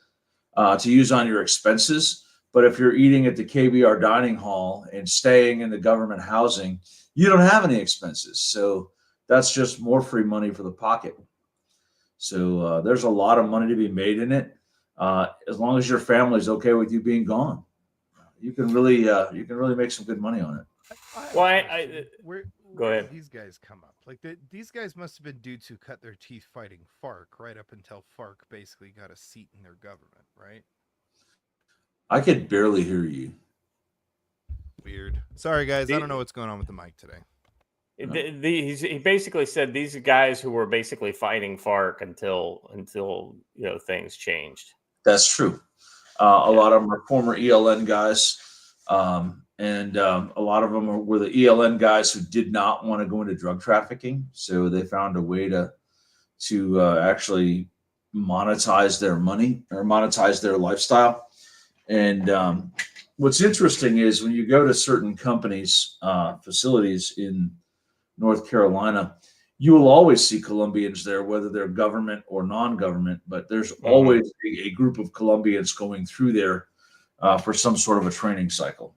to use on your expenses. But if you're eating at the KBR dining hall and staying in the government housing, you don't have any expenses. So that's just more free money for the pocket. So there's a lot of money to be made in it. As long as your family's okay with you being gone, you can really make some good money on it. Where go ahead. These guys come up like these guys must have been dudes who cut their teeth fighting FARC right up until FARC basically got a seat in their government, right? I could barely hear you. Weird. Sorry, guys. I don't know what's going on with the mic today. He basically said these guys who were basically fighting FARC until things changed. That's true. A lot of them are former ELN guys, and a lot of them were the ELN guys who did not want to go into drug trafficking, so they found a way to actually monetize their money or monetize their lifestyle. And what's interesting is when you go to certain companies' facilities in North Carolina, you will always see Columbians there, whether they're government or non-government, but there's always a group of Columbians going through there for some sort of a training cycle.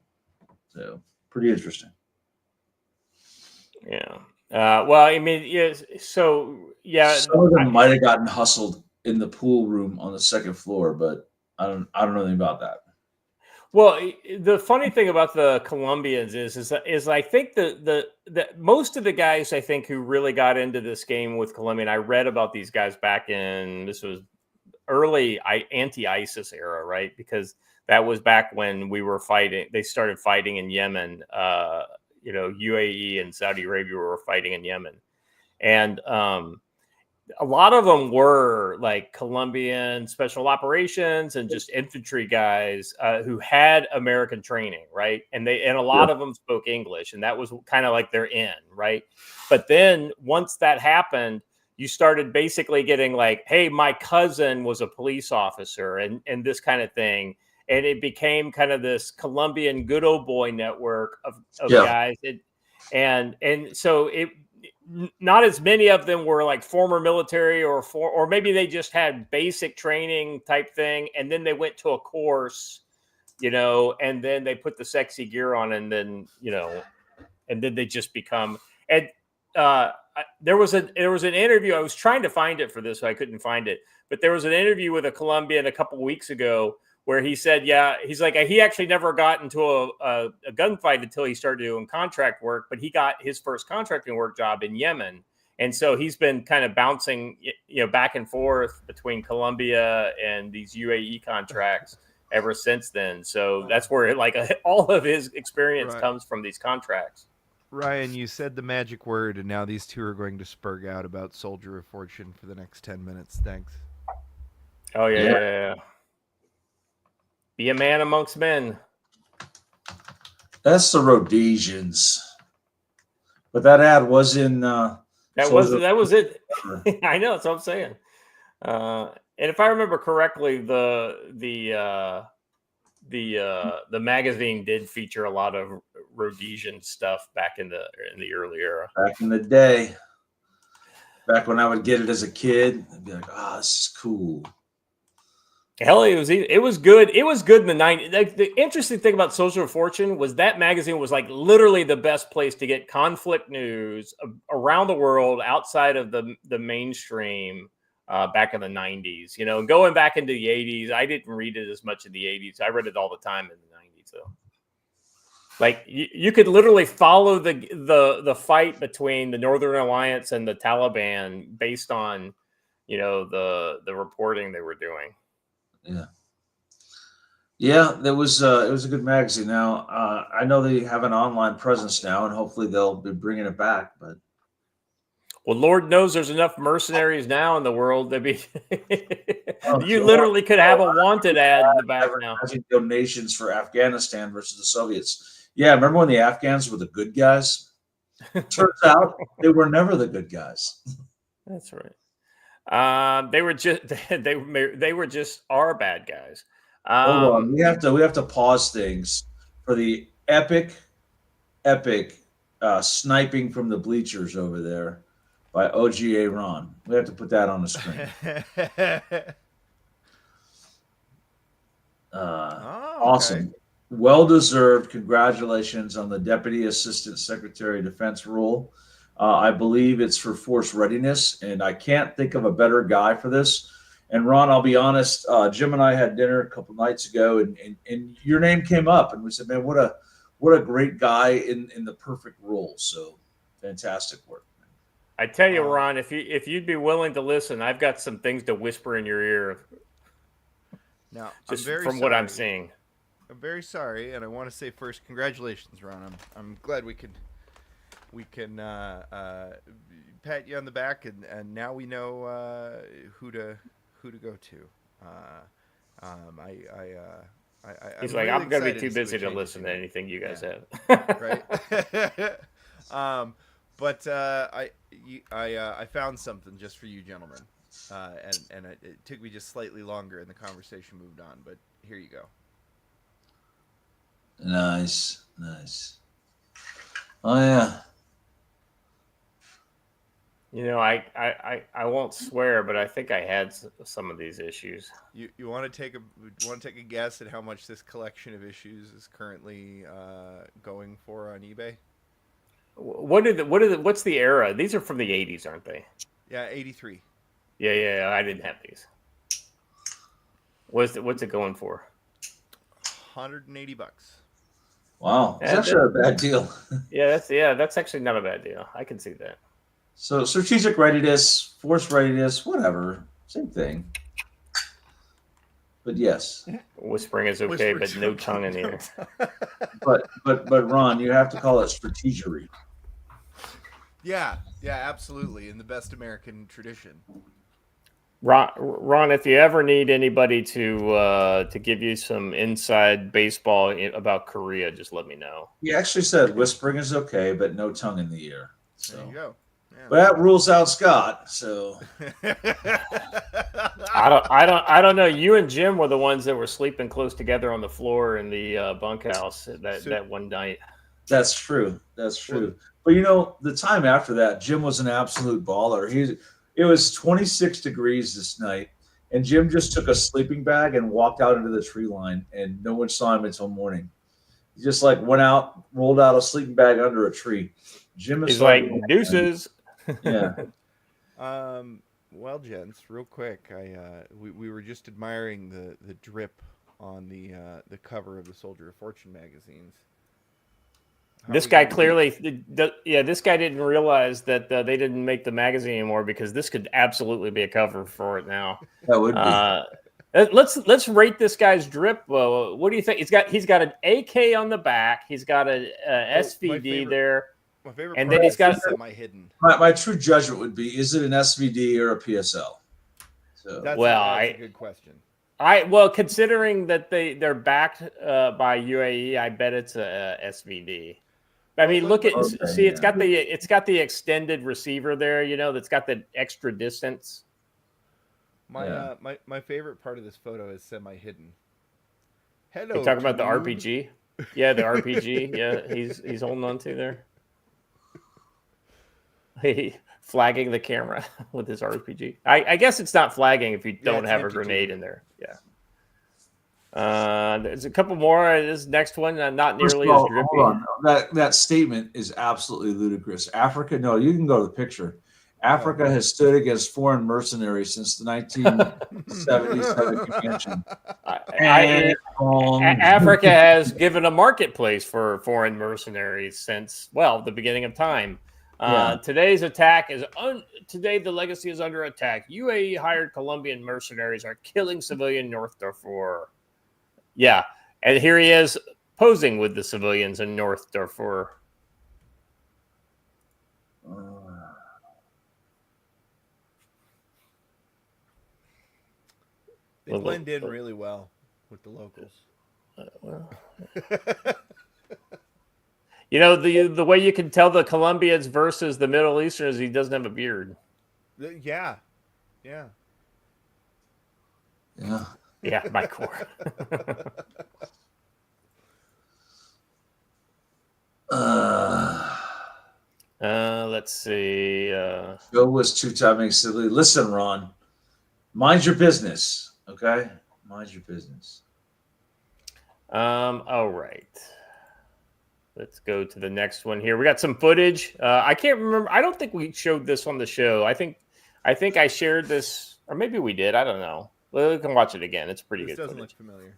So pretty interesting. Yeah. Well, I mean, yeah. So yeah, some of them might have gotten hustled in the pool room on the second floor, but I don't know anything about that. Well, the funny thing about the Columbians is I think the most of the guys I think who really got into this game with Columbian, I read about these guys back in, this was early anti-ISIS era, right? Because that was back when we were fighting. They started fighting in Yemen. UAE and Saudi Arabia were fighting in Yemen, and a lot of them were like Colombian special operations and just infantry guys who had American training, right? And a lot of them spoke English, and that was kind of like their in, right? But then once that happened, you started basically getting like, hey, my cousin was a police officer and this kind of thing. And it became kind of this Colombian good old boy network of guys. And so it, not as many of them were like former military or maybe they just had basic training type thing. And then they went to a course, and then they put the sexy gear on and then, and then they just become, and there was an interview. I was trying to find it for this, so I couldn't find it, but there was an interview with a Colombian a couple of weeks ago where he said, he's like, he actually never got into a gunfight until he started doing contract work, but he got his first contracting work job in Yemen. And so he's been kind of bouncing, back and forth between Colombia and these UAE contracts ever since then. So that's where all of his experience comes from these contracts. Ryan, you said the magic word, and now these two are going to spurg out about Soldier of Fortune for the next 10 minutes. Thanks. Oh, yeah. Be a man amongst men. That's the Rhodesians. But that ad was in. That was it. I know. That's what I'm saying. And if I remember correctly, the magazine did feature a lot of Rhodesian stuff back in the early era. Back in the day, back when I would get it as a kid, I'd be like, this is cool. Hell, it was good. It was good in the 90s. The interesting thing about Soldier of Fortune was that magazine was like literally the best place to get conflict news around the world outside of the mainstream back in the 90s. Going back into the 80s, I didn't read it as much in the 80s. I read it all the time in the 90s, though. Like you could literally follow the fight between the Northern Alliance and the Taliban based on the reporting they were doing. Yeah, it was a good magazine. Now I know they have an online presence now, and hopefully they'll be bringing it back. But well, Lord knows there's enough mercenaries now in the world to be. You literally could have a wanted ad in the back now. Donations for Afghanistan versus the Soviets. Yeah, remember when the Afghans were the good guys? Turns out they were never the good guys. That's right. They were just our bad guys. Hold on, we have to pause things for the epic sniping from the bleachers over there by OGA Ron. We have to put that on the screen. Awesome. Well deserved. Congratulations on the Deputy Assistant Secretary of Defense role. I believe it's for force readiness, and I can't think of a better guy for this. And Ron, I'll be honest, Jim and I had dinner a couple nights ago, and your name came up, and we said, man, what a great guy in the perfect role. So fantastic work. I tell you, Ron, if you'd be willing to listen, I've got some things to whisper in your ear. Now, just I'm very from sorry. what I'm seeing. I'm very sorry, and I want to say first, congratulations, Ron. I'm glad we can pat you on the back, and now we know who to go to. He's I'm like, really I'm gonna be excited too see what busy to changes listen you to make. anything you guys have. Right. But I found something just for you gentlemen, and it took me just slightly longer, and the conversation moved on. But here you go. Nice. Oh yeah. You know, I won't swear, but I think I had some of these issues. You want to take a guess at how much this collection of issues is currently going for on eBay? What's the era? These are from the 80s, aren't they? Yeah, 83. Yeah. I didn't have these. What's it going for? $180. Wow, it's actually a bad deal. That's actually not a bad deal. I can see that. So strategic readiness, force readiness, whatever, same thing. But yes, whispering is okay, but no tongue in the air. but Ron, you have to call it strategery. Yeah, absolutely, in the best American tradition. Ron, if you ever need anybody to give you some inside baseball about Korea, just let me know. He actually said whispering is okay, but no tongue in the ear. So. There you go. Yeah. But that rules out Scott. So I don't know. You and Jim were the ones that were sleeping close together on the floor in the bunkhouse that one night. That's true. But you know, the time after that, Jim was an absolute baller. It was 26 degrees this night, and Jim just took a sleeping bag and walked out into the tree line, and no one saw him until morning. He just like went out, rolled out a sleeping bag under a tree. Jim is like deuces. Yeah. Well, gents, real quick, we were just admiring the drip on the cover of the Soldier of Fortune magazines. This guy clearly, this guy didn't realize that they didn't make the magazine anymore, because this could absolutely be a cover for it now. That would be. Let's rate this guy's drip. What do you think? He's got an AK on the back. He's got a SVD there. My favorite and part then he's got semi-hidden. My true judgment would be: is it an SVD or a PSL? So that's a good question. Considering that they're backed by UAE, I bet it's a SVD. I mean, look at it's got the extended receiver there. You know, that's got the extra distance. My favorite part of this photo is semi-hidden. Hello. You talking about the RPG? Yeah, the RPG. Yeah, he's holding on to there. He flagging the camera with his RPG. I guess it's not flagging if you don't have a grenade in there. Yeah. There's a couple more. This next one, not nearly as drippy. Hold on. That statement is absolutely ludicrous. Africa, no, you can go to the picture. Africa has stood against foreign mercenaries since the 1977 convention. Africa has given a marketplace for foreign mercenaries since, the beginning of time. Today's attack is today the legacy is under attack. UAE hired Columbian mercenaries are killing civilian North Darfur. Yeah, and here he is posing with the civilians in North Darfur. They blend in really well with the locals. You know, the way you can tell the Colombians versus the Middle Easterners, he doesn't have a beard. Yeah. Yeah, my core. Let's see. Joe was two-timing silly. Listen, Ron, mind your business, okay? Mind your business. All right. let's go to the next one here. We got some footage. I can't remember. I don't think we showed this on the show. I think I shared this, or maybe we did. I don't know. Well, we can watch it again. It's pretty good. Doesn't footage. look familiar.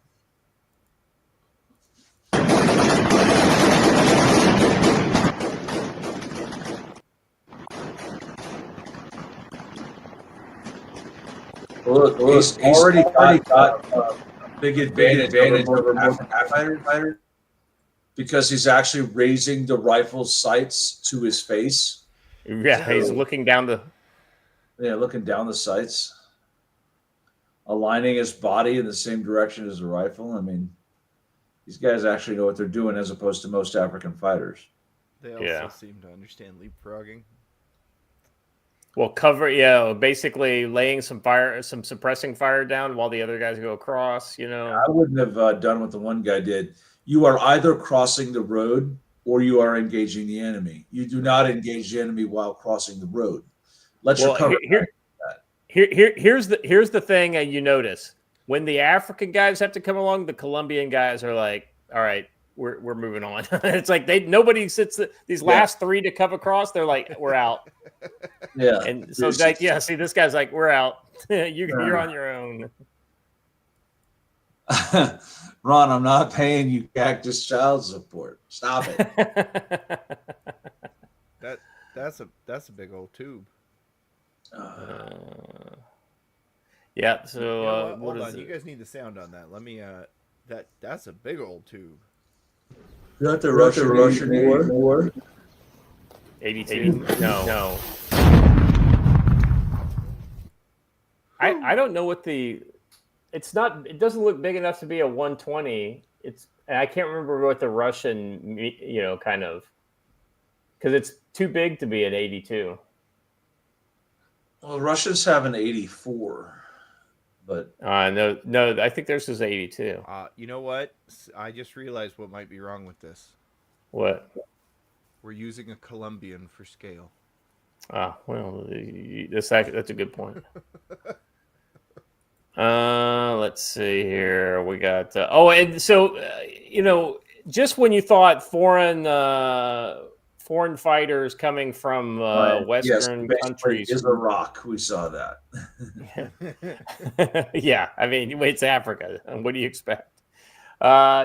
Look, he's already got a big advantage over most fighters because he's actually raising the rifle sights to his face. Yeah, he's looking down the. Yeah, looking down the sights, aligning his body in the same direction as the rifle. I mean, these guys actually know what they're doing as opposed to most African fighters. They also seem to understand leapfrogging. Well, basically laying some suppressing fire down while the other guys go across, I wouldn't have done what the one guy did. You are either crossing the road or you are engaging the enemy. You do not engage the enemy while crossing the road. Here's the thing you notice. When the African guys have to come along, the Colombian guys are like, all right, we're moving on. It's like nobody sits these last three to come across. They're like, we're out. Yeah. And so see, this guy's like, we're out. You're on your own. Ron, I'm not paying you Cactus child support. Stop it. That's a big old tube. Yeah. So hold on, you guys need the sound on that. Let me. That's a big old tube. You got the Russian war? 82? No. I don't know what it's not. It doesn't look big enough to be a 120. I can't remember what the Russian, kind of, because it's too big to be an 82. Well, Russians have an 84, but no, I think theirs is 82. You know what? I just realized what might be wrong with this. What? We're using a Columbian for scale. Well, that's a good point. Let's see here. We got and so just when you thought foreign fighters coming from Western countries is Iraq, we saw that. Yeah, I mean, it's Africa. What do you expect?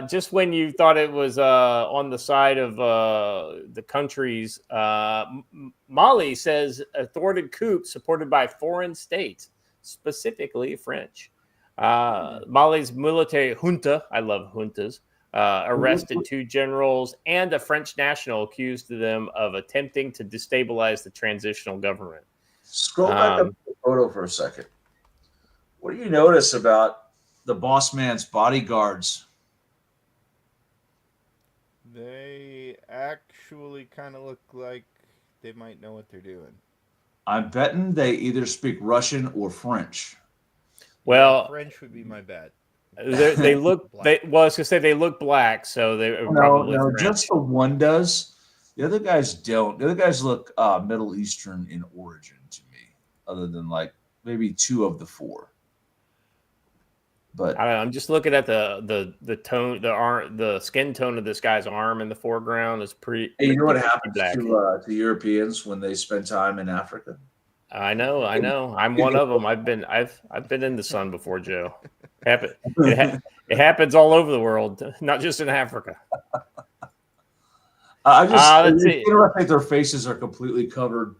Just when you thought it was on the side of the countries, Mali says a thwarted coup supported by foreign states, specifically French. Mali's military junta, I love juntas, arrested two generals and a French national, accused them of attempting to destabilize the transitional government. Scroll back up the photo for a second. What do you notice about the boss man's bodyguards? They actually kind of look like they might know what they're doing. I'm betting they either speak Russian or French. Well, French would be my bet. They look. I was gonna say they look black, so they probably no. French. Just the one does. The other guys don't. The other guys look Middle Eastern in origin to me, other than like maybe two of the four. But I don't know, I'm just looking at the tone, the skin tone of this guy's arm in the foreground is pretty. Hey, you know what happens to Europeans when they spend time in Africa? I know. I'm one of them. I've been in the sun before, Joe. It happens all over the world, not just in Africa. Let's see. I think their faces are completely covered,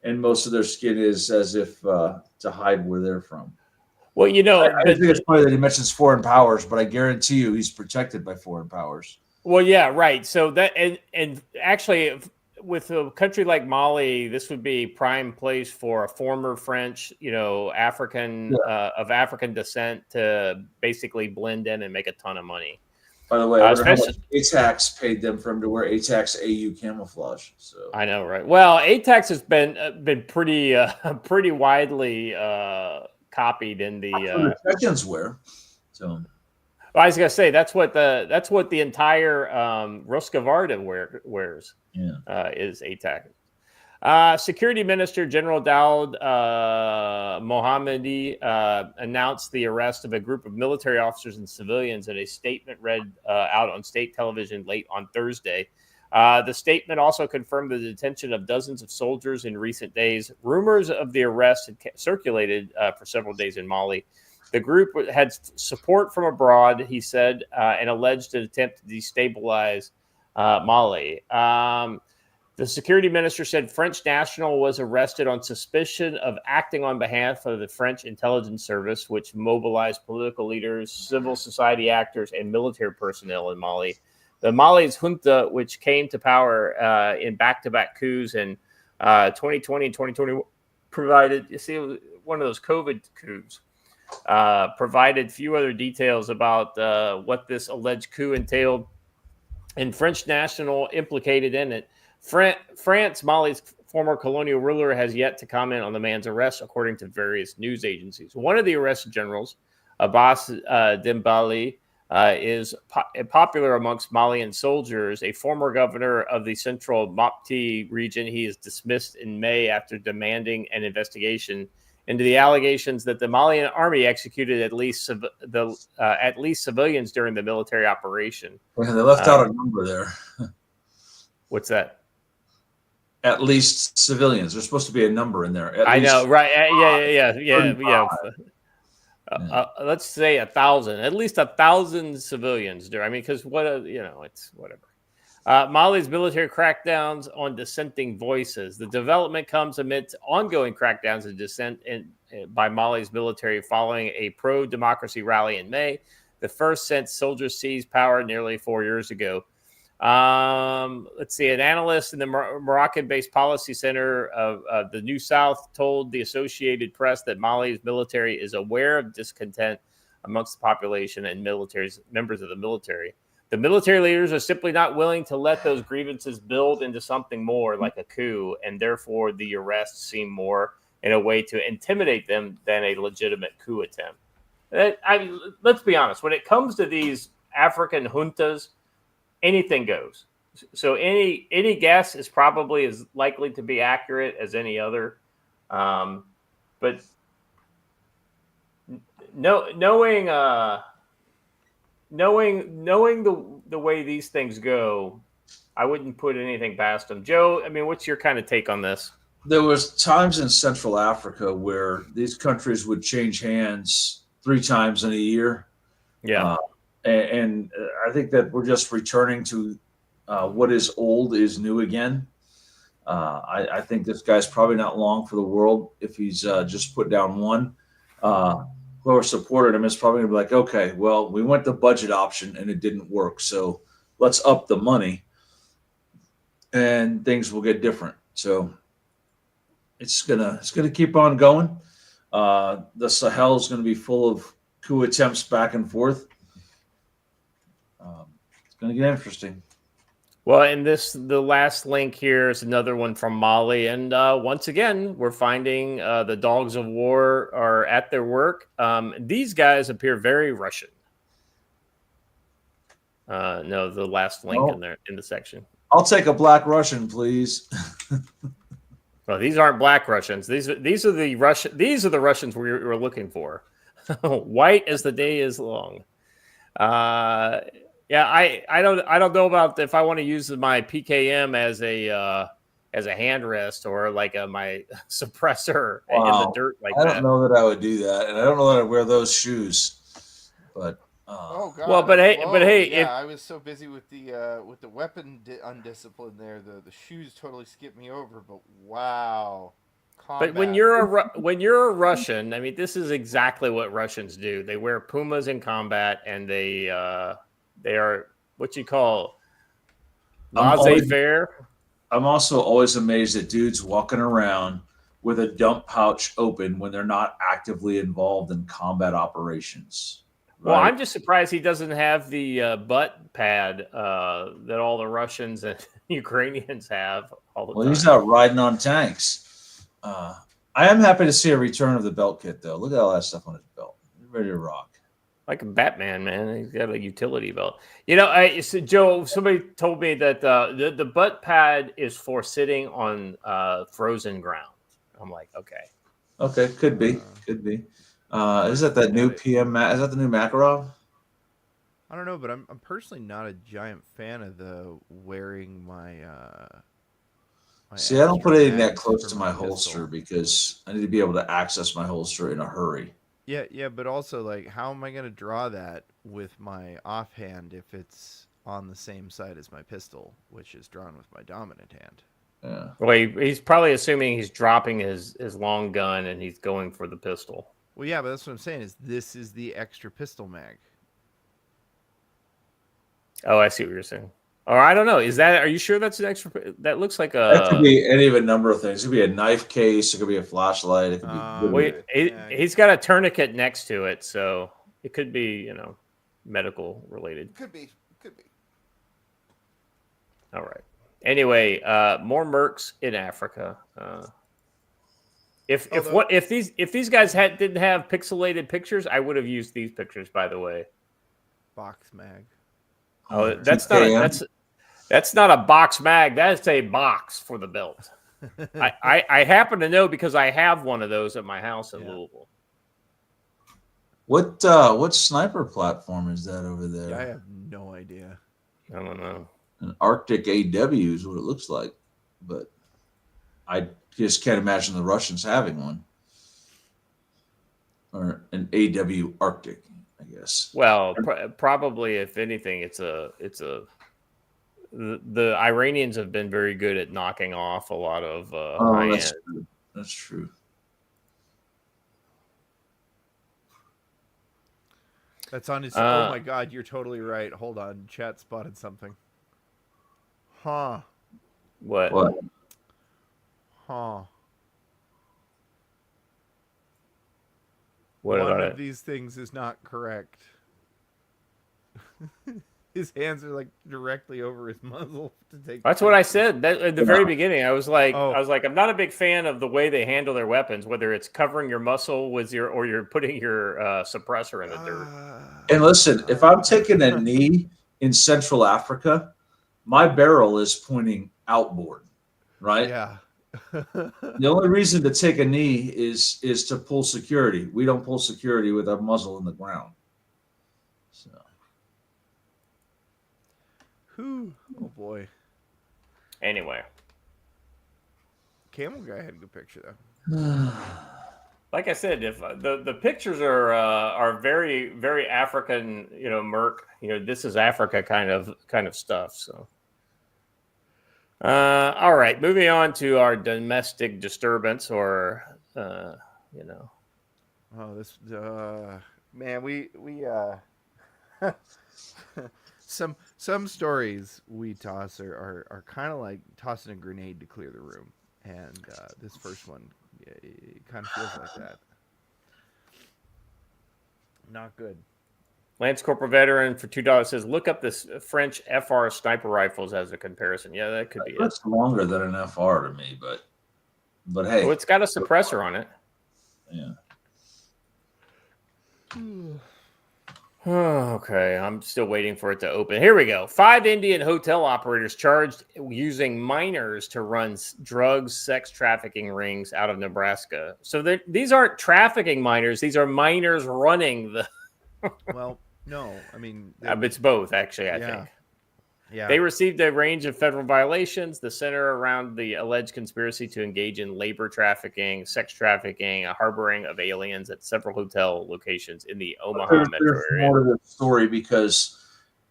and most of their skin is as if to hide where they're from. Well, I think it's funny that he mentions foreign powers, but I guarantee you he's protected by foreign powers. Well, yeah, right. So that and actually, with a country like Mali, this would be prime place for a former French, African of African descent to basically blend in and make a ton of money. By the way, I wonder how much ATAX paid them for him to wear ATAX AU camouflage. So I know, right? Well, ATAX has been pretty widely copied in the Chechens wear. So I was gonna say that's what the entire Ruska Varda wears. Yeah, is ATAC. Security Minister General Daoud Mohammadi announced the arrest of a group of military officers and civilians in a statement read out on state television late on Thursday. The statement also confirmed the detention of dozens of soldiers in recent days. Rumors of the arrest had circulated for several days in Mali. The group had support from abroad, he said, and alleged an attempt to destabilize Mali. The security minister said French national was arrested on suspicion of acting on behalf of the French intelligence service, which mobilized political leaders, civil society actors, and military personnel in Mali. The Mali's junta, which came to power in back-to-back coups in 2020 and 2021, provided, you see, it was one of those COVID coups, provided few other details about what this alleged coup entailed, and French national implicated in it. France, Mali's former colonial ruler, has yet to comment on the man's arrest, according to various news agencies. One of the arrested generals, Abbas Dembali, is popular amongst Malian soldiers. A former governor of the central Mopti region, he is dismissed in May after demanding an investigation into the allegations that the Malian army executed at least civilians during the military operation. Well, they left out a number there. What's that? At least civilians. There's supposed to be a number in there. I know, right? Yeah. Let's say 1,000. At least 1,000 civilians. I mean, because it's whatever. Mali's military crackdowns on dissenting voices. The development comes amidst ongoing crackdowns of dissent by Mali's military following a pro-democracy rally in May, the first since soldiers seized power nearly 4 years ago. Let's see. An analyst in the Moroccan-based policy center of the New South told the Associated Press that Mali's military is aware of discontent amongst the population and members of the military. The military leaders are simply not willing to let those grievances build into something more like a coup, and therefore the arrests seem more in a way to intimidate them than a legitimate coup attempt. Let's be honest. When it comes to these African juntas, anything goes. So any guess is probably as likely to be accurate as any other. But knowing the way these things go, I wouldn't put anything past them. Joe, I mean, what's your kind of take on this? There was times in Central Africa where these countries would change hands 3 times in a year. Yeah. And I think that we're just returning to what is old is new again. I think this guy's probably not long for the world if he's just put down one. Whoever supported him is probably going to be like, okay, well, we went the budget option and it didn't work, so let's up the money and things will get different. So it's gonna keep on going. The Sahel is going to be full of coup attempts back and forth. It's going to get interesting. Well, and the last link here is another one from Mali. And once again, we're finding the dogs of war are at their work. These guys appear very Russian. No, the last link in the section. I'll take a black Russian, please. Well, these aren't black Russians. These are the Russians we were looking for. White as the day is long. Yeah, I don't know about if I want to use my PKM as a hand rest or like my suppressor in the dirt like that. I don't know that I would do that, and I don't know that I'd wear those shoes. But oh god. Well, but hey, yeah, I was so busy with the weapon undiscipline there. The shoes totally skipped me over. But wow. Combat. But when you're a Russian, I mean, this is exactly what Russians do. They wear Pumas in combat, and they are what you call laissez-faire. I'm also always amazed at dudes walking around with a dump pouch open when they're not actively involved in combat operations. Right? Well, I'm just surprised he doesn't have the butt pad that all the Russians and Ukrainians have all the time. Well, he's out riding on tanks. I am happy to see a return of the belt kit, though. Look at all that stuff on his belt. He's ready to rock. Like a Batman, man. He's got a utility belt. You know, Joe, somebody told me that the butt pad is for sitting on frozen ground. I'm like, okay. Okay, could be. Is that new PM? Is that the new Makarov? I don't know, but I'm personally not a giant fan of the wearing my. See, I don't put anything that close to for my pistol. holster because I need to be able to access my holster in a hurry. Yeah, but also, like, how am I going to draw that with my offhand if it's on the same side as my pistol, which is drawn with my dominant hand? Yeah. Well, he's probably assuming he's dropping his long gun and he's going for the pistol. Well, yeah, but that's what I'm saying is this is the extra pistol mag. Oh, I see what you're saying. Or I don't know. Are you sure that's an extra? That looks like That could be any of a number of things. It could be a knife case. It could be a flashlight. It could be. Wait, he's got a tourniquet next to it, so it could be, medical related. Could be. All right. Anyway, more mercs in Africa. If these guys didn't have pixelated pictures, I would have used these pictures. By the way, box mag. Oh, that's not a box mag. That's a box for the belt. I happen to know because I have one of those at my house in Louisville. What sniper platform is that over there? I have no idea. I don't know. An Arctic AW is what it looks like, but I just can't imagine the Russians having one, or an AW Arctic, I guess. Well, probably if anything, the Iranians have been very good at knocking off a lot of high end. True. That's true. That's on his. Oh my God, you're totally right. Hold on, chat spotted something. Huh? What? Huh? What One about of it? these things is not correct. His hands are like directly over his muzzle to take. That's what I said at the very beginning. I was like, I'm not a big fan of the way they handle their weapons, whether it's covering your muscle with or you're putting your suppressor in the dirt. And listen, if I'm taking a knee in Central Africa, my barrel is pointing outboard, right? Yeah. The only reason to take a knee is to pull security. We don't pull security with our muzzle in the ground. So. Whew. Oh boy. Anyway, Camel Guy had a good picture though. like I said, if the pictures are very, very African, merc, this is Africa kind of stuff. So, all right, moving on to our domestic disturbance, or Oh, this man, we some stories we toss are kind of like tossing a grenade to clear the room, and this first one it kind of feels like that. Not good. Lance Corporal Veteran for $2 says, look up this French FR sniper rifles as a comparison. Yeah, that could be it. That's longer than an FR to me, but hey. Oh, it's got a suppressor on it. Yeah. Okay, I'm still waiting for it to open. Here we go. 5 Indian hotel operators charged using minors to run drugs, sex trafficking rings out of Nebraska. So these aren't trafficking minors. These are minors running the... Well, no, I mean... it's both, actually, I think. Yeah. They received a range of federal violations. The center around the alleged conspiracy to engage in labor trafficking, sex trafficking, a harboring of aliens at several hotel locations in the Omaha metro area. More to the story because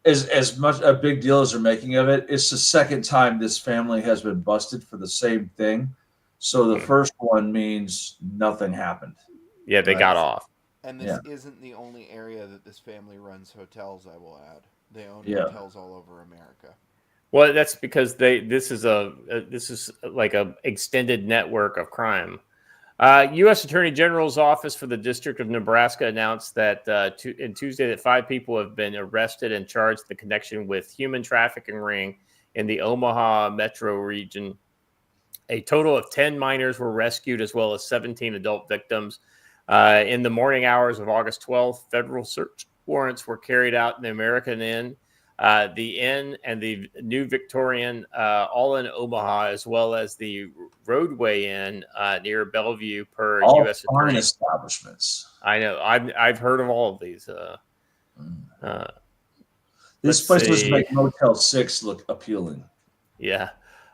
as much a big deal as they're making of it, it's the second time this family has been busted for the same thing. So the first one means nothing happened. Yeah, they got off. And this isn't the only area that this family runs hotels, I will add. They own hotels all over America. Well, that's because this is like a extended network of crime. U.S. Attorney General's office for the District of Nebraska announced that in Tuesday that 5 people have been arrested and charged in connection with human trafficking ring in the Omaha metro region. A total of 10 minors were rescued, as well as 17 adult victims. In the morning hours of August 12th, federal search warrants were carried out in the American Inn, the Inn, and the New Victorian, all in Omaha, as well as the Roadway Inn near Bellevue, per all U.S. Attorney establishments. I know. I've heard of all of these. These places make Motel 6 look appealing. Yeah.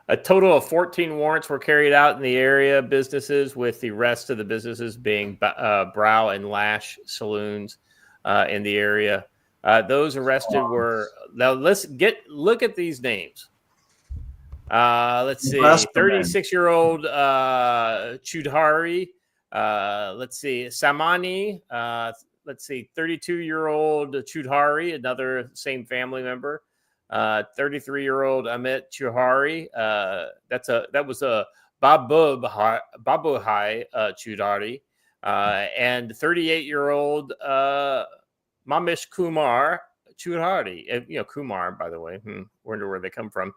A total of 14 warrants were carried out in the area businesses, with the rest of the businesses being brow and lash saloons in the area. Those arrested were, now look at these names. Let's see, 36-year-old Chudhari. Let's see, Samani. Let's see, 32-year-old Chudhari, another same family member. 33-year-old Amit Chudhari. That was a Babuhai Chudhari, and 38-year-old Mamish Kumar Chudhari. Kumar, by the way. Wonder where they come from.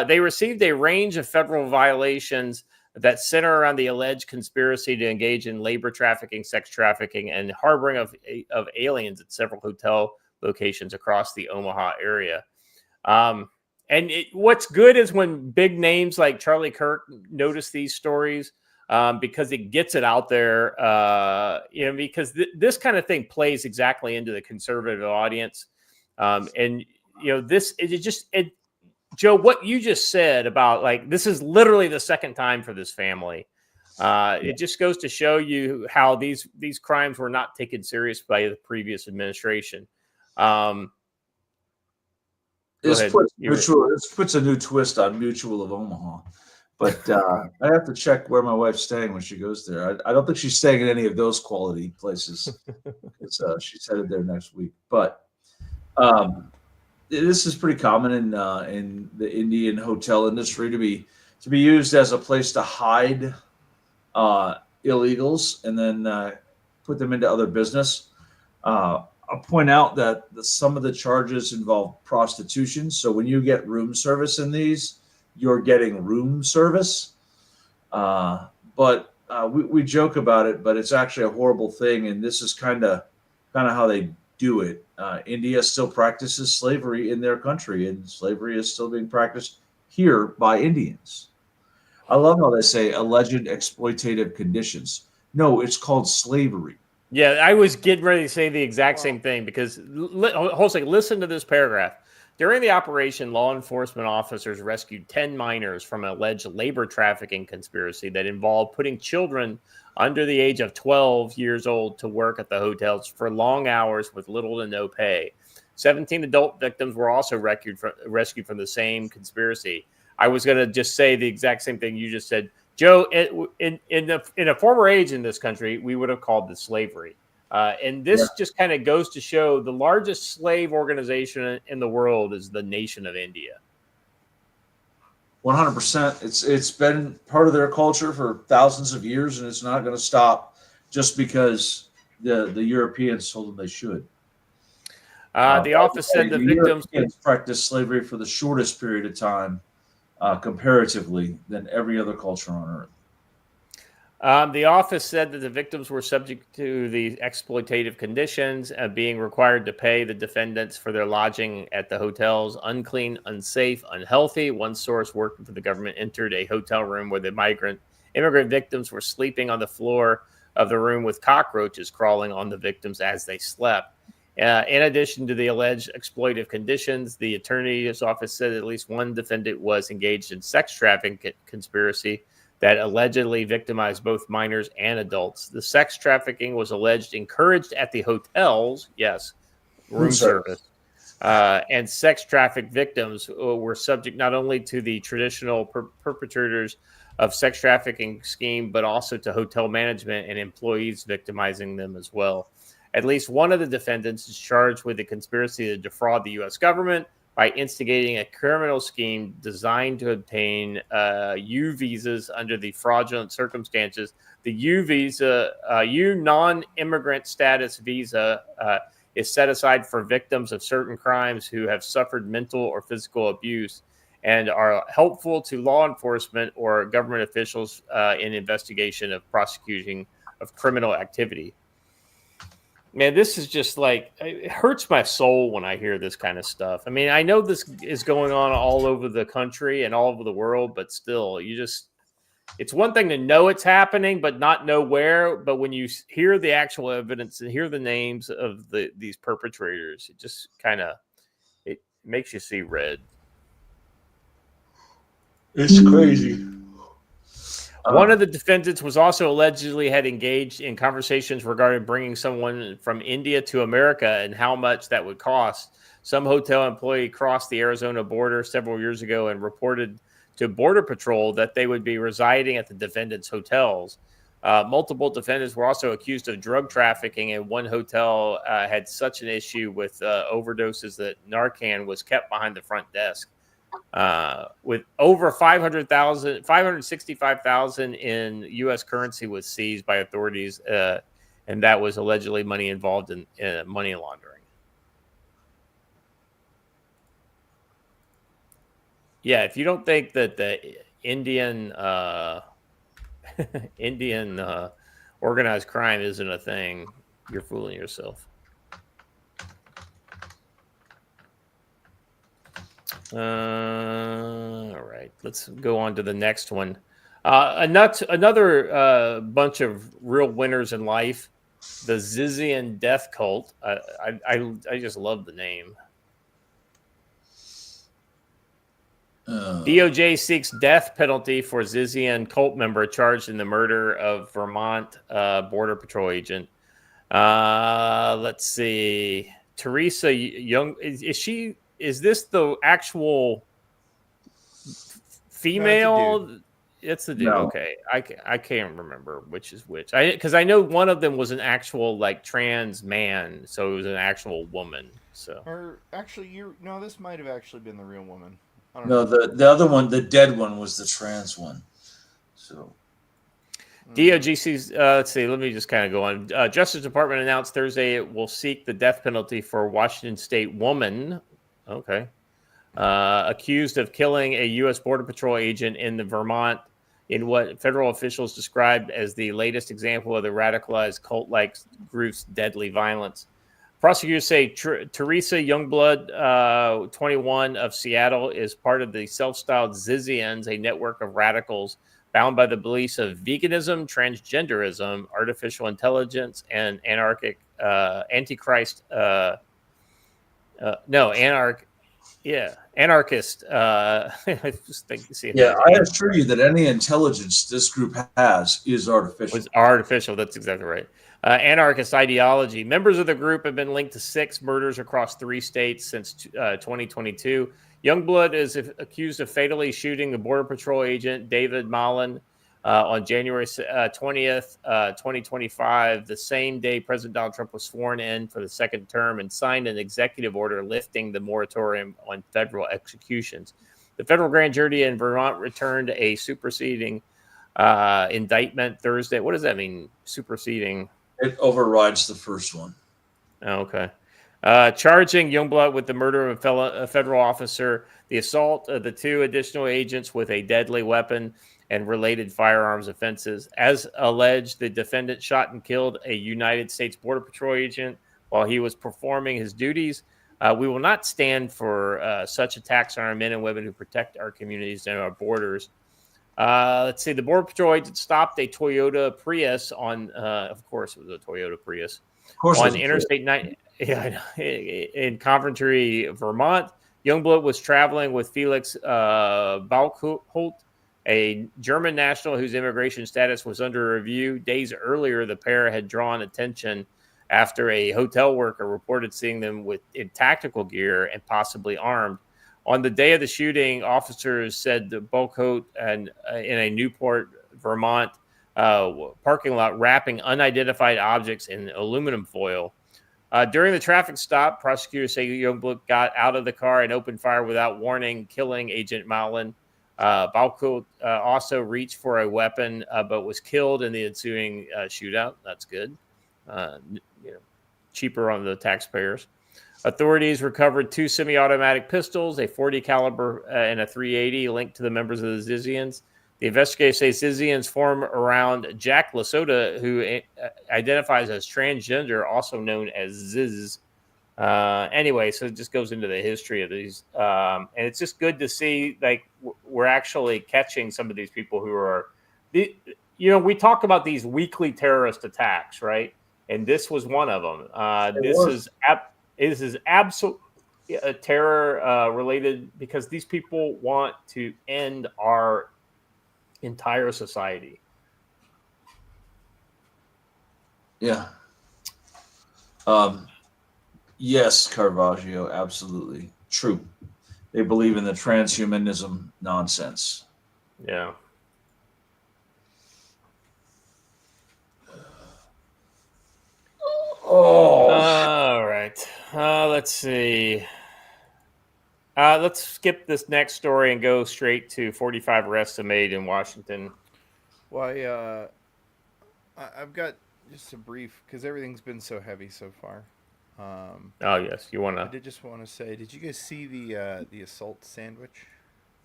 They received a range of federal violations that center around the alleged conspiracy to engage in labor trafficking, sex trafficking, and harboring of aliens at several hotel locations across the Omaha area. What's good is when big names like Charlie Kirk notice these stories, because it gets it out there, because this kind of thing plays exactly into the conservative audience. Joe, what you just said about, like, this is literally the second time for this family. It just goes to show you how these crimes were not taken serious by the previous administration. This puts a new twist on Mutual of Omaha. But I have to check where my wife's staying when she goes there. I don't think she's staying in any of those quality places. She's headed there next week. But this is pretty common in the Indian hotel industry to be used as a place to hide illegals and then put them into other business. I'll point out that some of the charges involve prostitution. So when you get room service in these, you're getting room service. But we joke about it, but it's actually a horrible thing. And this is kind of how they do it. India still practices slavery in their country, and slavery is still being practiced here by Indians. I love how they say alleged exploitative conditions. No, it's called slavery. Yeah, I was getting ready to say the exact same thing, because hold a second, listen to this paragraph. During the operation, law enforcement officers rescued 10 minors from an alleged labor trafficking conspiracy that involved putting children under the age of 12 years old to work at the hotels for long hours with little to no pay. 17 adult victims were also rescued from the same conspiracy. I was going to just say the exact same thing you just said. Joe, in a former age in this country, we would have called this slavery. And this just kind of goes to show the largest slave organization in the world is the nation of India. 100%. It's been part of their culture for thousands of years, and it's not going to stop just because the Europeans told them they should. The office said the victims practiced slavery for the shortest period of time, comparatively, than every other culture on earth. The office said that the victims were subject to the exploitative conditions of being required to pay the defendants for their lodging at the hotels. Unclean, unsafe, unhealthy. One source working for the government entered a hotel room where the immigrant victims were sleeping on the floor of the room with cockroaches crawling on the victims as they slept. In addition to the alleged exploitative conditions, the attorney's office said at least one defendant was engaged in sex trafficking conspiracy that allegedly victimized both minors and adults. The sex trafficking was alleged encouraged at the hotels, yes, room service, and sex trafficked victims were subject not only to the traditional perpetrators of sex trafficking scheme, but also to hotel management and employees victimizing them as well. At least one of the defendants is charged with a conspiracy to defraud the U.S. government by instigating a criminal scheme designed to obtain U visas under the fraudulent circumstances. The U visa, U non-immigrant status visa, is set aside for victims of certain crimes who have suffered mental or physical abuse and are helpful to law enforcement or government officials in investigation of prosecuting of criminal activity. Man, this is just like, it hurts my soul when I hear this kind of stuff. I mean, I know this is going on all over the country and all over the world, but still, it's one thing to know it's happening, but not know where. But when you hear the actual evidence and hear the names of these perpetrators, it just kind of, makes you see red. It's crazy. One of the defendants was also allegedly had engaged in conversations regarding bringing someone from India to America and how much that would cost. Some hotel employee crossed the Arizona border several years ago and reported to Border Patrol that they would be residing at the defendant's hotels. Multiple defendants were also accused of drug trafficking, and one hotel had such an issue with overdoses that Narcan was kept behind the front desk. With over 565,000 in U.S. currency was seized by authorities, and that was allegedly money involved in money laundering. Yeah, if you don't think that the Indian organized crime isn't a thing, you're fooling yourself. All right, let's go on to the next one. Another bunch of real winners in life, the Zizian death cult. I just love the name. DOJ seeks death penalty for Zizian cult member charged in the murder of Vermont Border Patrol agent. Let's see. Teresa Young, is this the actual female? It's the dude. No. Okay, I can't remember which is which. Because I know one of them was an actual like trans man, so it was an actual woman. So, or actually, this might have actually been the real woman. I don't know. The other one, the dead one, was the trans one. So. DOGC's, let's see, let me just kind of go on. Justice Department announced Thursday it will seek the death penalty for Washington State woman. Okay. Accused of killing a U.S. Border Patrol agent in the Vermont in what federal officials described as the latest example of the radicalized cult-like group's deadly violence. Prosecutors say Teresa Youngblood, 21, of Seattle, is part of the self-styled Zizians, a network of radicals bound by the beliefs of veganism, transgenderism, artificial intelligence, and anarchist. Anarchist. I just think. I assure you that any intelligence this group has is artificial. It's artificial. That's exactly right. Anarchist ideology. Members of the group have been linked to 6 murders across 3 states since 2022. Youngblood is accused of fatally shooting the Border Patrol agent David Mullen on January 20th, 2025, the same day President Donald Trump was sworn in for the second term and signed an executive order lifting the moratorium on federal executions. The federal grand jury in Vermont returned a superseding indictment Thursday. What does that mean, superseding? It overrides the first one. Oh, okay. Charging Youngblood with the murder of a federal officer, the assault of the 2 additional agents with a deadly weapon, and related firearms offenses. As alleged, the defendant shot and killed a United States Border Patrol agent while he was performing his duties. We will not stand for such attacks on our men and women who protect our communities and our borders. Let's see. The Border Patrol agent stopped a Toyota Prius on, of course, it was a Toyota Prius, on Interstate 9. Yeah, in Coventry, Vermont. Youngblood was traveling with Felix Balkholt, a German national whose immigration status was under review. Days earlier, the pair had drawn attention after a hotel worker reported seeing them in tactical gear and possibly armed. On the day of the shooting, officers said that Balkholt in a Newport, Vermont parking lot wrapping unidentified objects in aluminum foil. During the traffic stop, prosecutors say Youngblood got out of the car and opened fire without warning, killing Agent Mullen. Balkholt also reached for a weapon, but was killed in the ensuing shootout. That's good. Cheaper on the taxpayers. Authorities recovered 2 semi-automatic pistols, a .40 caliber and a .380, linked to the members of the Zizians. The investigators say Zizians form around Jack Lasota, who identifies as transgender, also known as Ziz. Anyway, so it just goes into the history of these. And it's just good to see, like, we're actually catching some of these people who are, we talk about these weekly terrorist attacks, right? And this was one of them. This is terror related, because these people want to end our entire society. Yeah. Yes, Caravaggio, absolutely true. They believe in the transhumanism nonsense. Yeah. Oh, all right. Let's see. Let's skip this next story and go straight to 45 arrests made in Washington. Well, I've got just a brief, because everything's been so heavy so far. Oh yes, you want I to? did just want to say, did you guys see the assault sandwich?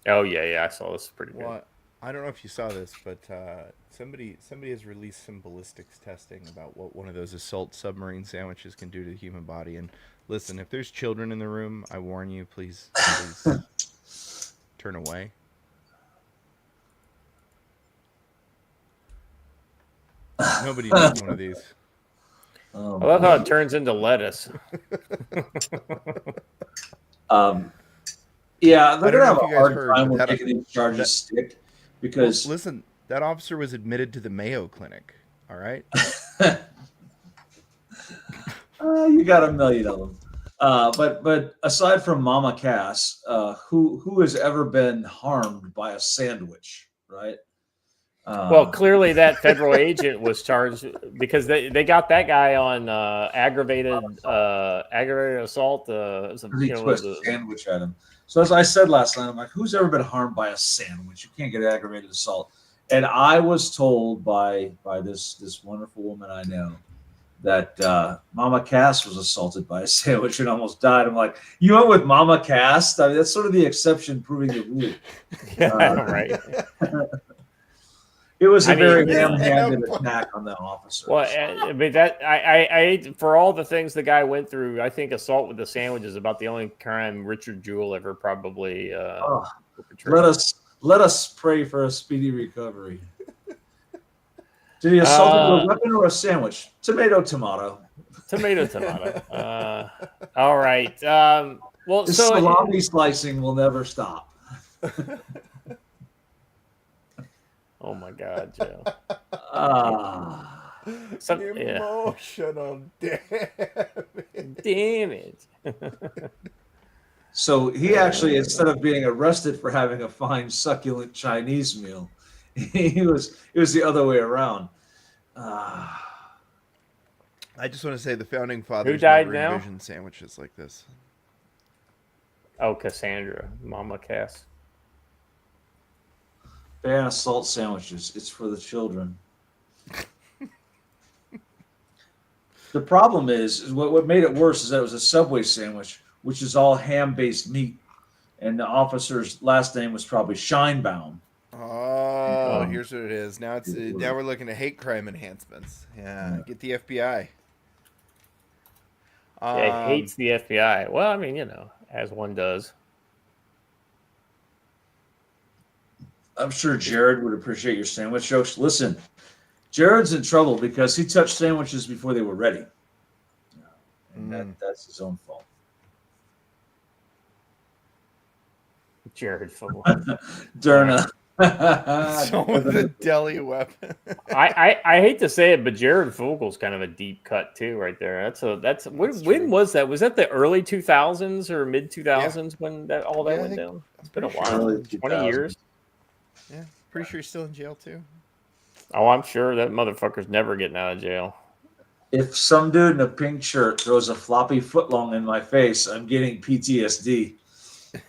Oh yeah, I saw this. Pretty Well, good. I don't know if you saw this, but somebody has released some ballistics testing about what one of those assault submarine sandwiches can do to the human body. And listen, if there's children in the room, I warn you, please turn away. Nobody needs one of these. I love how it turns into lettuce. Yeah, they're I don't gonna know have if a you guys hard heard, time but with making these charges stick because Well, listen, that officer was admitted to the Mayo Clinic. All right. you got a million of them. But aside from Mama Cass, who has ever been harmed by a sandwich, right? Well, clearly that federal agent was charged because they got that guy on aggravated assault. He twisted a sandwich at him. So as I said last night, I'm like, who's ever been harmed by a sandwich? You can't get aggravated assault. And I was told by this wonderful woman I know that Mama Cass was assaulted by a sandwich and almost died. I'm like, you went with Mama Cass? I mean, that's sort of the exception proving the rule. Right. It was a very ham-handed attack on the officer. Well, I mean that I for all the things the guy went through, I think assault with the sandwich is about the only crime Richard Jewell ever probably. Let us pray for a speedy recovery. Did he assault him with a weapon or a sandwich? Tomato. Tomato. All right. Well, this so salami slicing will never stop. Oh my God, Joe. Emotional damage. So he actually, instead of being arrested for having a fine, succulent Chinese meal, it was the other way around. I just want to say the founding fathers Who died never now? envisioned sandwiches like this. Oh, Cassandra, Mama Cass. Ban assault sandwiches. It's for the children. The problem is what made it worse is that it was a Subway sandwich, which is all ham-based meat, and the officer's last name was probably Scheinbaum. Oh, here's what it is. Now now we're looking at hate crime enhancements. Yeah, get the FBI. Yeah, he hates the FBI. Well, I mean, as one does. I'm sure Jared would appreciate your sandwich jokes. Listen, Jared's in trouble because he touched sandwiches before they were ready. And that's his own fault. Jared Fogle. Derna. With a deli weapon. I hate to say it, but Jared Fogel's kind of a deep cut too, right there. When was that? Was that the early 2000s or mid 2000s when that went down? It's been a while. 20 years. Yeah, pretty sure he's still in jail too. Oh, I'm sure that motherfucker's never getting out of jail. If some dude in a pink shirt throws a floppy footlong in my face, I'm getting PTSD. Yeah.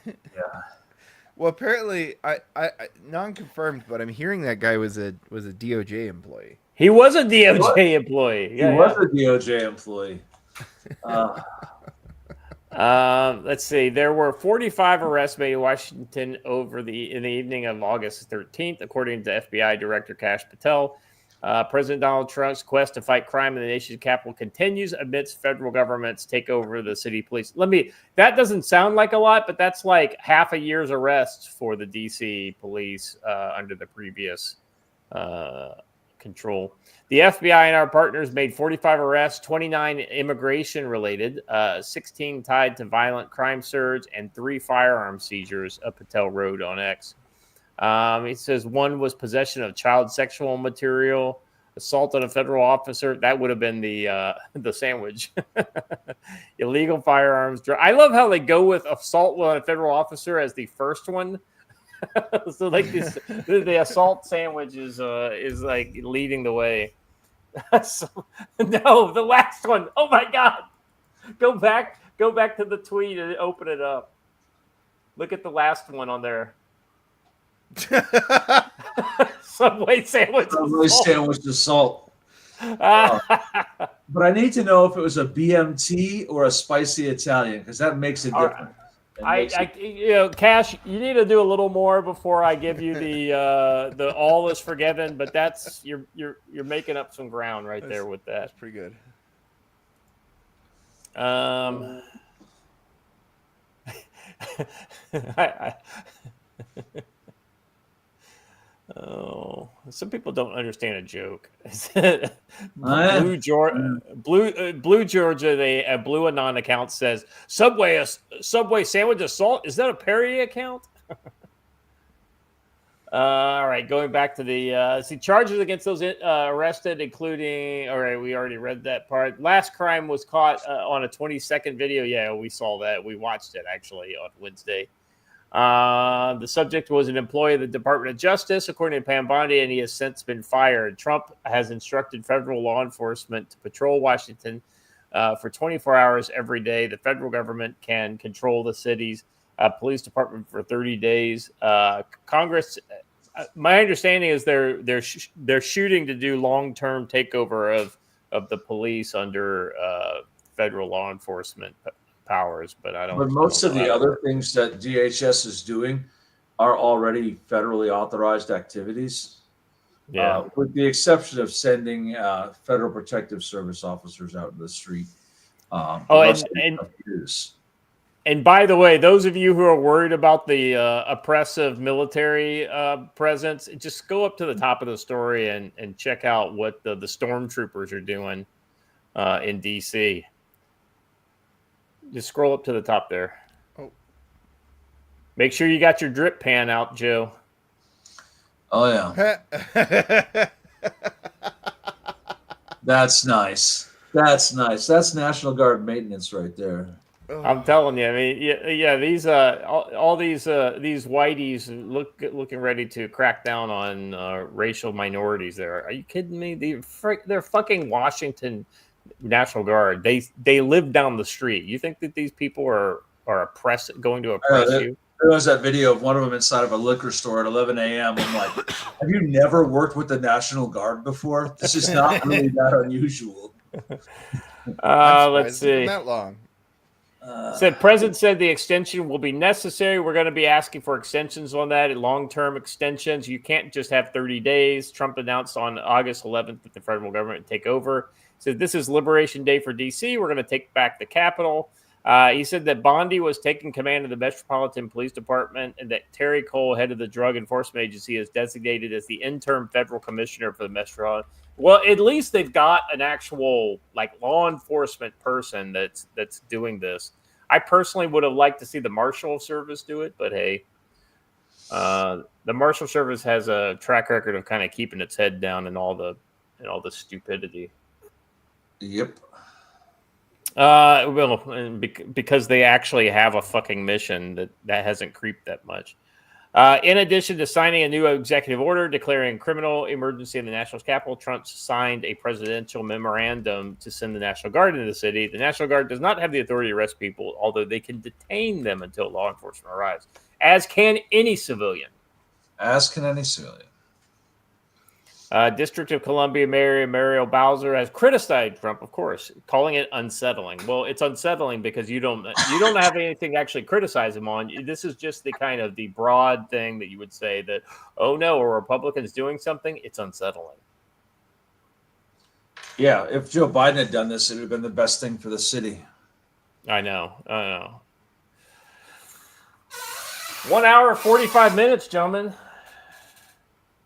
Well, apparently, I non-confirmed, but I'm hearing that guy was a DOJ employee. He was a DOJ employee. He was a DOJ employee. Let's see. There were 45 arrests made in Washington in the evening of August 13th, according to FBI Director Kash Patel. President Donald Trump's quest to fight crime in the nation's capital continues amidst federal government's takeover of the city police. That doesn't sound like a lot, but that's like half a year's arrests for the DC police under the previous control. The FBI and our partners made 45 arrests, 29 immigration related, 16 tied to violent crime surge, and 3 firearm seizures up Patel Road on X. It says 1 was possession of child sexual material, assault on a federal officer. That would have been the sandwich. Illegal firearms. I love how they go with assault on a federal officer as the first one. So like this, the assault sandwich is like leading the way. So, no, the last one. Oh my God! Go back to the tweet and open it up. Look at the last one on there. Subway sandwich. Subway sandwich assault. But I need to know if it was a BMT or a spicy Italian, because that makes a difference. Cash, you need to do a little more before I give you the all is forgiven. But that's you're making up some ground there with that. That's pretty good. Oh, some people don't understand a joke. Blue Georgia, a Blue Anon account says Subway sandwich assault. Is that a Perry account? All right, going back to the charges against those arrested, including. All right, we already read that part. Last crime was caught on a 20-second video. Yeah, we saw that. We watched it actually on Wednesday. The subject was an employee of the Department of Justice, according to Pam Bondi, and he has since been fired. Trump has instructed federal law enforcement to patrol Washington for 24 hours every day. The federal government can control the city's police department for 30 days. Congress, my understanding is they're shooting to do long-term takeover of the police under federal law enforcement powers, but I don't. But most of the other things that DHS is doing are already federally authorized activities. Yeah, with the exception of sending Federal Protective Service officers out in the street. And by the way, those of you who are worried about the oppressive military presence, just go up to the top of the story and check out what the stormtroopers are doing in DC. Just scroll up to the top there. Oh. Make sure you got your drip pan out, Joe. Oh, yeah. That's nice. That's nice. That's National Guard maintenance right there. I'm telling you. I mean, yeah. These all these whiteys looking ready to crack down on racial minorities. There, are you kidding me? They're fucking Washington National Guard. They live down the street. You think that these people are going to oppress you? There was that video of one of them inside of a liquor store at 11 a.m. I'm like, have you never worked with the National Guard before? This is not really that unusual. Let's see. That long. President said the extension will be necessary. We're going to be asking for extensions on that, long-term extensions. You can't just have 30 days. Trump announced on August 11th that the federal government would take over. He said this is Liberation Day for D.C. We're going to take back the Capitol. He said that Bondi was taking command of the Metropolitan Police Department and that Terry Cole, head of the Drug Enforcement Agency, is designated as the interim federal commissioner for the Metropolitan. Well, at least they've got an actual law enforcement person that's doing this. I personally would have liked to see the Marshal Service do it, but hey, the Marshal Service has a track record of kind of keeping its head down in all the stupidity. Yep. Because they actually have a fucking mission that hasn't creeped that much. In addition to signing a new executive order declaring criminal emergency in the national capital, Trump signed a presidential memorandum to send the National Guard into the city. The National Guard does not have the authority to arrest people, although they can detain them until law enforcement arrives, as can any civilian. As can any civilian. District of Columbia Mayor Muriel Bowser has criticized Trump, of course, calling it unsettling. Well, it's unsettling because you don't have anything to actually criticize him on. This is just the broad thing that you would say that, oh no, are Republicans doing something? It's unsettling. Yeah, if Joe Biden had done this, it would have been the best thing for the city. I know. 1 hour, 45 minutes, gentlemen.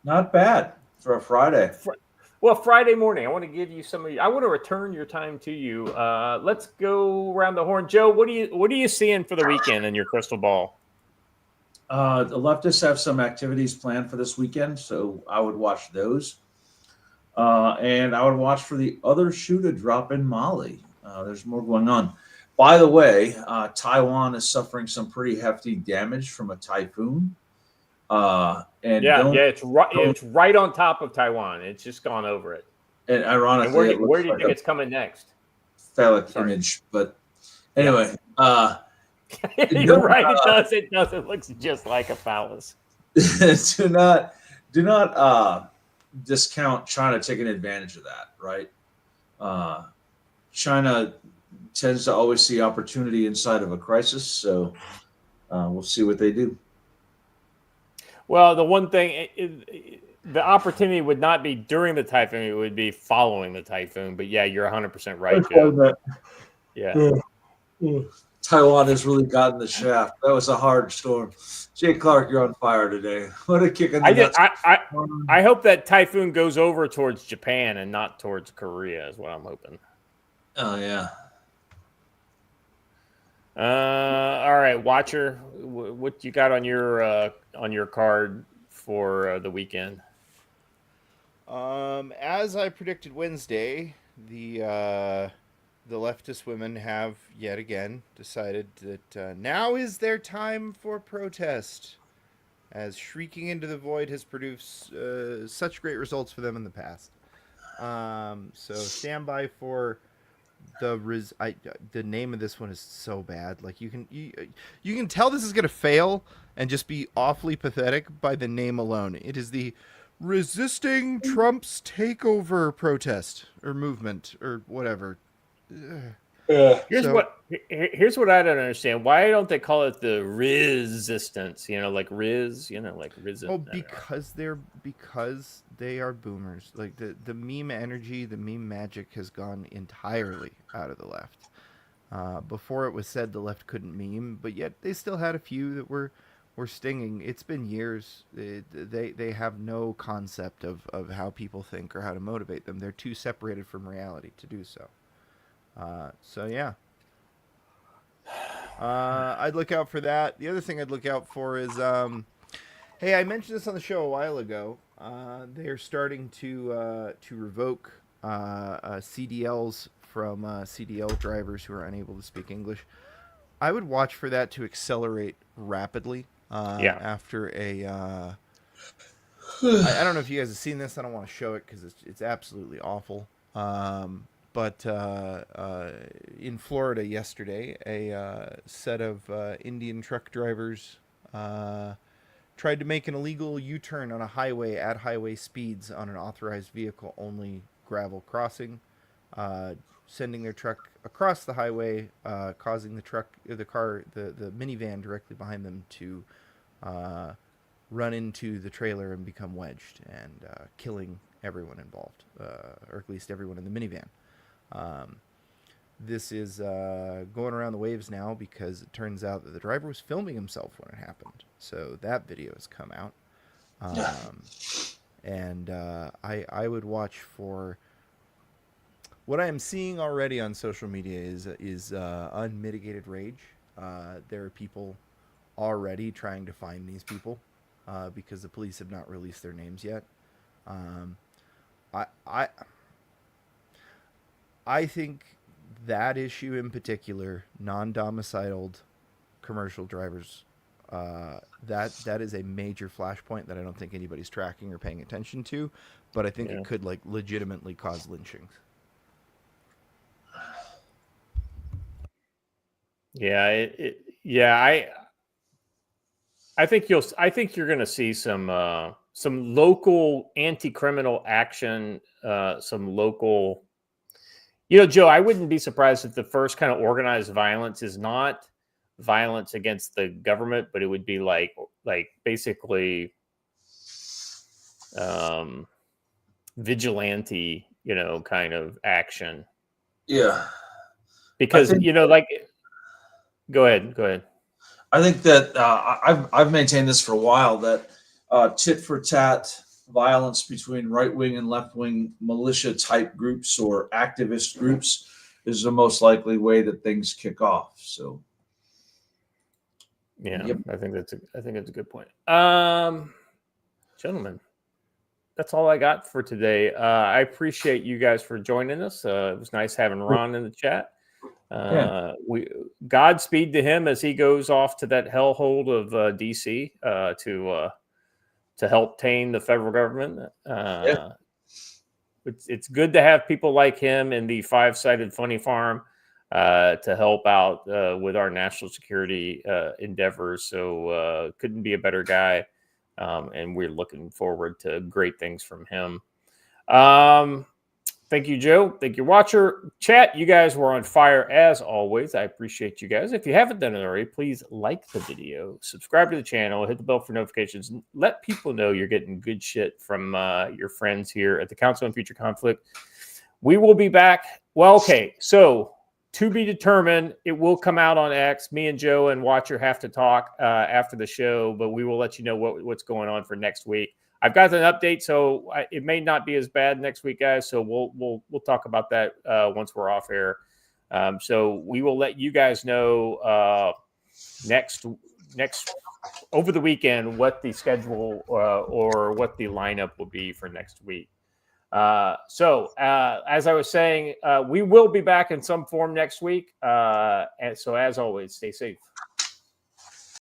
Not bad. For a Friday. Well, Friday morning, I want to give you I want to return your time to you. Let's go around the horn. Joe, what are you seeing for the weekend in your crystal ball? The leftists have some activities planned for this weekend, so I would watch those. And I would watch for the other shoe to drop in Mali. There's more going on. By the way, Taiwan is suffering some pretty hefty damage from a typhoon. It's right on top of Taiwan. It's just gone over it. And ironically, and where do you think it's coming next? Phallic image, but anyway, you're right. It does. It looks just like a phallus. do not discount China taking advantage of that, right? China tends to always see opportunity inside of a crisis, so we'll see what they do. Well, the one thing, the opportunity would not be during the typhoon; it would be following the typhoon. But yeah, you're 100% right, Joe. Yeah. Taiwan has really gotten the shaft. That was a hard storm. Jay Clark, you're on fire today. What a kick in the nuts. I hope that typhoon goes over towards Japan and not towards Korea is what I'm hoping. Oh, yeah. All right, Watcher, what you got on your card for the weekend? As I predicted Wednesday, the leftist women have yet again decided that now is their time for protest, as shrieking into the void has produced such great results for them in the past. So stand by for the name of this one is so bad. Like you can tell this is gonna fail and just be awfully pathetic by the name alone. It is the Resisting Trump's Takeover protest or movement or whatever. Here's what I don't understand. Why don't they call it the resistance? Like Riz, like Riz. Oh, because they are boomers. Like the meme energy, the meme magic has gone entirely out of the left. Before it was said the left couldn't meme, but yet they still had a few that were stinging. It's been years. They have no concept of how people think or how to motivate them. They're too separated from reality to do so. So yeah, I'd look out for that. The other thing I'd look out for is, hey, I mentioned this on the show a while ago. They're starting to revoke CDLs from CDL drivers who are unable to speak English. I would watch for that to accelerate rapidly. After a, I don't know if you guys have seen this. I don't want to show it because it's absolutely awful. But in Florida yesterday, a set of Indian truck drivers tried to make an illegal U-turn on a highway at highway speeds on an authorized vehicle-only gravel crossing, sending their truck across the highway, causing the minivan directly behind them to run into the trailer and become wedged and killing everyone involved, or at least everyone in the minivan. This is going around the waves now because it turns out that the driver was filming himself when it happened. So that video has come out. And I would watch for what I am seeing already on social media is unmitigated rage. There are people already trying to find these people because the police have not released their names yet. I think that issue in particular, non-domiciled commercial drivers, that is a major flashpoint that I don't think anybody's tracking or paying attention to, but I think it could legitimately cause lynchings. I think you're going to see some local anti-criminal action, some local. Joe, I wouldn't be surprised if the first kind of organized violence is not violence against the government, but it would be like basically vigilante, kind of action. Yeah. Because, go ahead. I think that I've maintained this for a while, that tit for tat violence between right-wing and left-wing militia type groups or activist groups is the most likely way that things kick off. So, yeah, yep. I think that's a good point. Gentlemen, that's all I got for today. I appreciate you guys for joining us. It was nice having Ron in the chat. We Godspeed to him as he goes off to that hellhole of DC to help tame the federal government. It's good to have people like him in the five-sided funny farm to help out with our national security endeavors. So couldn't be a better guy. And we're looking forward to great things from him. Thank you, Joe. Thank you, watcher. Chat, you guys were on fire as always. I appreciate you guys. If you haven't done it already, please like the video, subscribe to the channel, hit the bell for notifications. Let people know you're getting good shit from your friends here at the Council on Future Conflict. We will be back. Well, okay, so to be determined, it will come out on X. Me and Joe and watcher have to talk after the show, but we will let you know what's going on for next week. I've got an update, so it may not be as bad next week, guys. So we'll talk about that once we're off air. So we will let you guys know next over the weekend what the schedule or what the lineup will be for next week. So as I was saying, we will be back in some form next week. And so as always, stay safe.